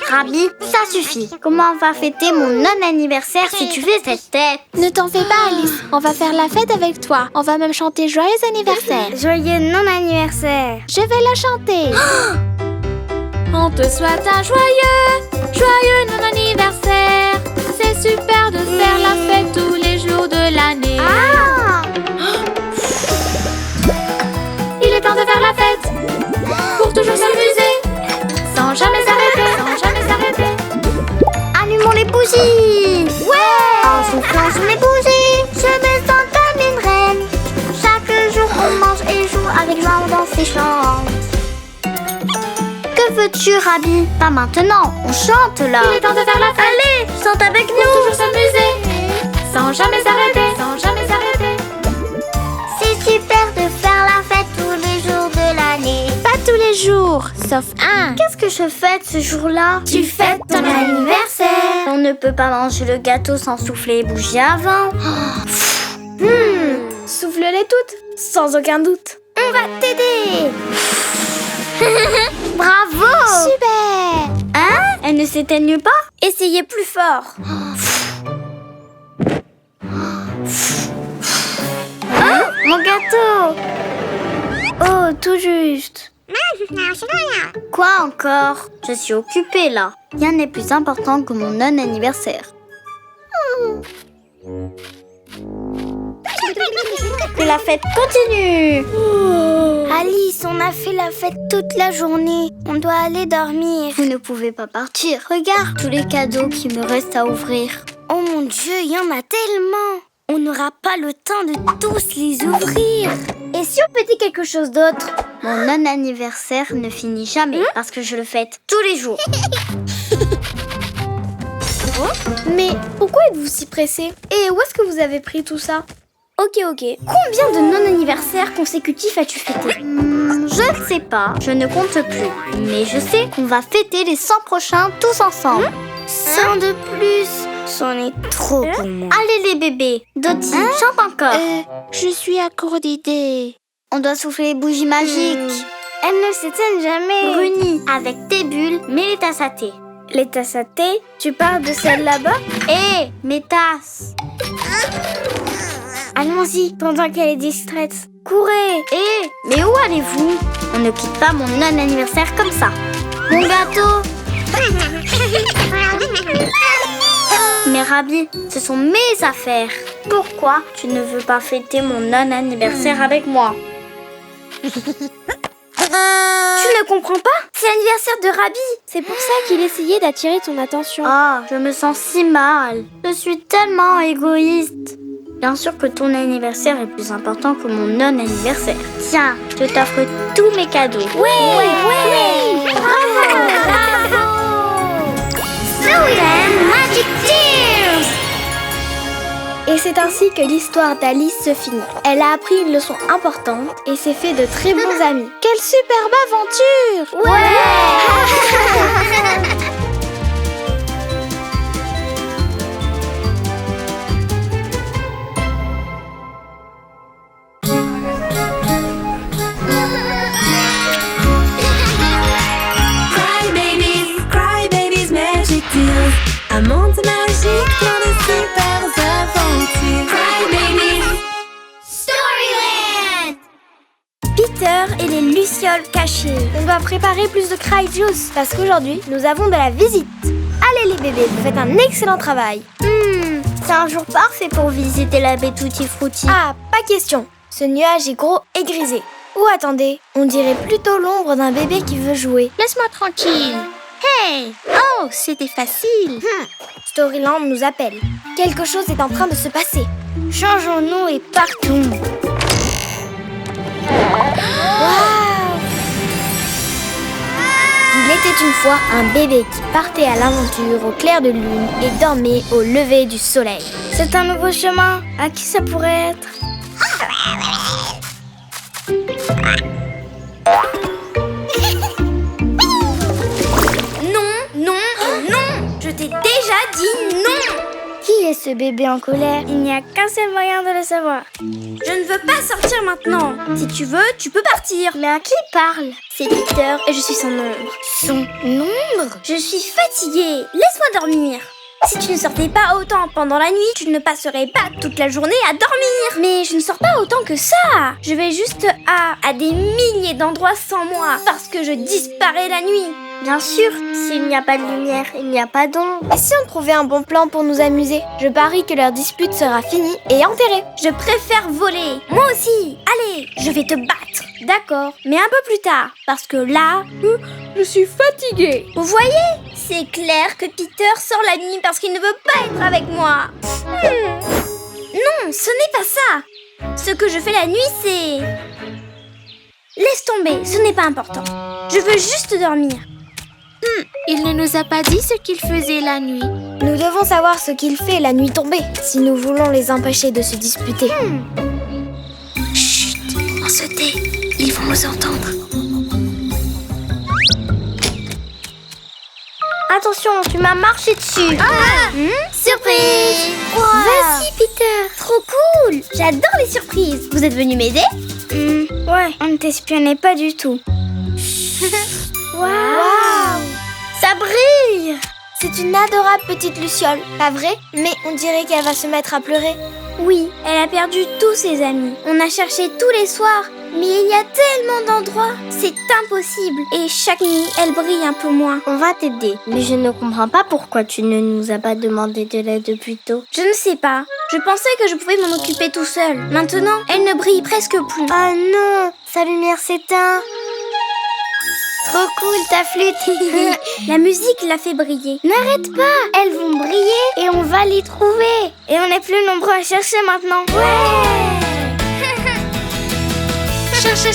S5: Rabi, ça suffit. Comment on va fêter mon non-anniversaire si tu fais cette tête?
S4: Ne t'en fais pas, Alice. On va faire la fête avec toi. On va même chanter Joyeux anniversaire.
S1: Joyeux non-anniversaire.
S4: Je vais la chanter. On te souhaite un joyeux non-anniversaire. C'est super de faire la fête tous les jours de l'année.
S5: têtu, Rabi. Pas maintenant, on chante là.
S6: Il est temps de faire la fête.
S5: Allez, chante avec
S6: Pour
S5: nous.
S6: toujours s'amuser, sans jamais s'arrêter, sans jamais s'arrêter.
S5: C'est super de faire la fête tous les jours de l'année.
S4: Pas tous les jours, sauf un.
S5: Qu'est-ce que je fête ce jour-là?
S4: Tu fêtes ton anniversaire.
S5: On ne peut pas manger le gâteau sans souffler les bougies avant.
S3: Souffle-les toutes, sans aucun doute.
S5: On va t'aider. Bravo.
S1: Super!
S5: Hein? Elle ne s'éteigne pas?
S1: Essayez plus fort.
S5: Mon gâteau.
S1: Oh, tout juste.
S5: Quoi encore? Je suis occupée là. Rien n'est plus important que mon non-anniversaire. Que la fête continue.
S3: Alice, on a fait la fête toute la journée. On doit aller dormir.
S5: Vous ne pouvez pas partir. Regarde tous les cadeaux qui me restent à ouvrir.
S3: Oh mon Dieu, il y en a tellement. On n'aura pas le temps de tous les ouvrir.
S5: Et si on pétait quelque chose d'autre? Mon non-anniversaire ne finit jamais parce que je le fête tous les jours.
S3: Mais pourquoi êtes-vous si pressé? Et où est-ce que vous avez pris tout ça?
S1: Ok. Combien de non-anniversaires consécutifs as-tu fêté?
S5: Je ne sais pas, je ne compte plus. Mais je sais qu'on va fêter les 100 prochains tous ensemble.
S3: 100 de plus. C'en est trop pour moi.
S5: Allez les bébés, Dottie, chante encore.
S4: Je suis à court d'idées.
S5: On doit souffler les bougies magiques.
S3: Elles ne s'éteignent jamais.
S5: Bruni, avec tes bulles, mets les tasses à thé.
S3: Les tasses à thé, tu parles de celle là-bas?
S5: Hé, mes tasses.
S3: Allons-y, pendant qu'elle est distraite. Courez!
S5: Hé, mais où allez-vous? On ne quitte pas mon non-anniversaire comme ça. Mon gâteau. Mais Rabi, ce sont mes affaires. Pourquoi tu ne veux pas fêter mon non-anniversaire avec moi?
S1: Tu ne comprends pas? C'est l'anniversaire de Rabi. C'est pour ça qu'il essayait d'attirer ton attention.
S5: Ah, je me sens si mal. Je suis tellement égoïste. Bien sûr que ton anniversaire est plus important que mon non-anniversaire. Tiens, je t'offre tous mes cadeaux.
S1: Ouais.
S5: Bravo! Slow Magic Tears!
S3: Et c'est ainsi que l'histoire d'Alice se finit. Elle a appris une leçon importante et s'est fait de très bons amis.
S4: Quelle superbe aventure!
S2: Cry babies, magic deals. Un monde magique plein de super aventures. Cry babies.
S3: Storyland!
S1: Peter et les lucioles cachées.
S3: On doit préparer plus de Cry Juice parce qu'aujourd'hui, nous avons de la visite. Allez les bébés, vous faites un excellent travail.
S5: C'est un jour parfait pour visiter la baie Tutti Frutti.
S3: Ah, pas question. Ce nuage est gros et grisé. Ou attendez, on dirait plutôt l'ombre d'un bébé qui veut jouer.
S4: Laisse-moi tranquille. Hey! Oh, c'était facile.
S3: Storyland nous appelle. Quelque chose est en train de se passer. Changeons-nous et partons. Waouh! Il était une fois un bébé qui partait à l'aventure au clair de lune et dormait au lever du soleil. C'est un nouveau chemin. À qui ça pourrait être?
S1: Non. Je t'ai déjà dit non.
S3: Qui est ce bébé en colère? Il n'y a qu'un seul moyen de le savoir.
S1: Je ne veux pas sortir maintenant. Si tu veux, tu peux partir.
S3: Mais à qui parle?
S1: C'est Peter et je suis son ombre.
S3: Son ombre?
S1: Je suis fatiguée. Laisse-moi dormir. Si tu ne sortais pas autant pendant la nuit, tu ne passerais pas toute la journée à dormir. Mais je ne sors pas autant que ça. Je vais juste à des milliers d'endroits sans moi parce que je disparais la nuit.
S5: Bien sûr, s'il n'y a pas de lumière, il n'y a pas d'ombre.
S3: Et si on trouvait un bon plan pour nous amuser? Je parie que leur dispute sera finie et enterrée.
S1: Je préfère voler. Moi aussi. Allez, je vais te battre. D'accord, mais un peu plus tard. Parce que là,
S3: Je suis fatiguée.
S1: vous voyez? C'est clair que Peter sort la nuit parce qu'il ne veut pas être avec moi. Non, ce n'est pas ça. Ce que je fais la nuit, c'est... Laisse tomber, ce n'est pas important. Je veux juste dormir.
S4: Il ne nous a pas dit ce qu'il faisait la nuit.
S3: Nous devons savoir ce qu'il fait la nuit tombée, si nous voulons les empêcher de se disputer.
S1: Chut, on se tait, ils vont nous entendre.
S5: Attention, tu m'as marché dessus.
S1: Surprise!
S5: Vas-y, Peter.
S1: Trop cool! J'adore les surprises. Vous êtes venu m'aider?
S5: Ouais, on ne t'espionnait pas du tout.
S3: Waouh! Ça brille! C'est une adorable petite luciole, pas vrai? Mais on dirait qu'elle va se mettre à pleurer.
S1: Oui, elle a perdu tous ses amis. On a cherché tous les soirs, mais il y a tellement d'endroits. C'est impossible. Et chaque nuit, elle brille un peu moins.
S5: On va t'aider, mais je ne comprends pas pourquoi tu ne nous as pas demandé de l'aide plus tôt.
S1: Je ne sais pas. Je pensais que je pouvais m'en occuper tout seul. Maintenant, elle ne brille presque plus.
S5: Ah non, sa lumière s'éteint. Trop cool ta flûte.
S1: La musique l'a fait briller.
S5: N'arrête pas, elles vont briller et on va les trouver. Et on est plus nombreux à chercher maintenant.
S4: Cherche,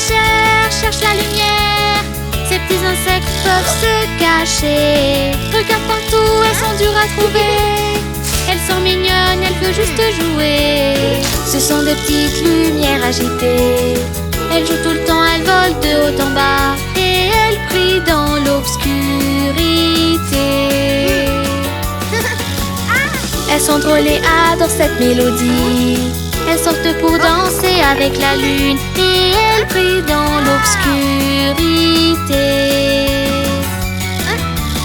S4: cherche la lumière. Ces petits insectes peuvent se cacher. Regarde partout, elles sont dures à trouver. Elles sont mignonnes, elles veulent juste jouer. Ce sont des petites lumières agitées. Elles jouent tout le temps, elles volent de haut en bas. Et elles brillent dans l'obscurité. Elles sont drôles et adorent cette mélodie. Elles sortent pour danser avec la lune. Et elles brillent dans l'obscurité.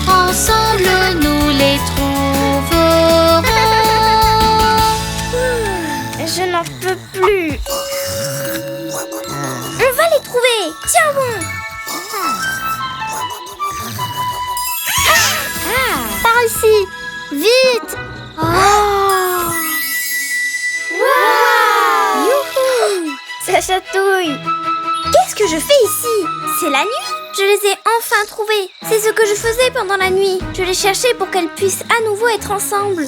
S4: Ensemble nous les trouverons.
S5: Je n'en peux plus.
S1: On va les trouver. Tiens bon.
S5: Par ici, vite.
S1: Youhou!
S5: Ça chatouille.
S1: Qu'est-ce que je fais ici? C'est la nuit. Je les ai enfin trouvés. C'est ce que je faisais pendant la nuit. Je les cherchais pour qu'elles puissent à nouveau être ensemble.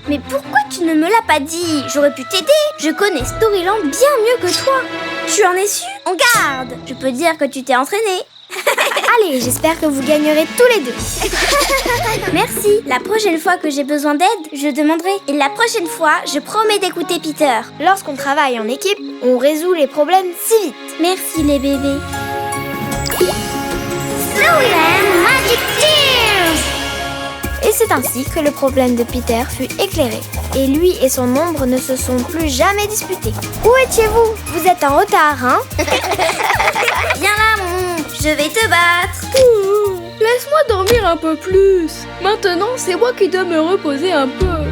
S1: Mais pourquoi tu ne me l'as pas dit? J'aurais pu t'aider. Je connais Storyland bien mieux que toi. Tu en es sûr? On garde. Je peux dire que tu t'es entraîné.
S3: Allez, j'espère que vous gagnerez tous les deux.
S1: Merci. La prochaine fois que j'ai besoin d'aide, je demanderai. Et la prochaine fois, je promets d'écouter Peter.
S3: Lorsqu'on travaille en équipe, on résout les problèmes si vite.
S1: Merci les bébés.
S5: Storyland Magic Tears.
S3: Et c'est ainsi que le problème de Peter fut éclairé. Et lui et son ombre ne se sont plus jamais disputés. Où étiez-vous? Vous êtes en retard, hein?
S1: Viens là, mon ombre. Je vais te battre.
S7: Laisse-moi dormir un peu plus. Maintenant, c'est moi qui dois me reposer un peu.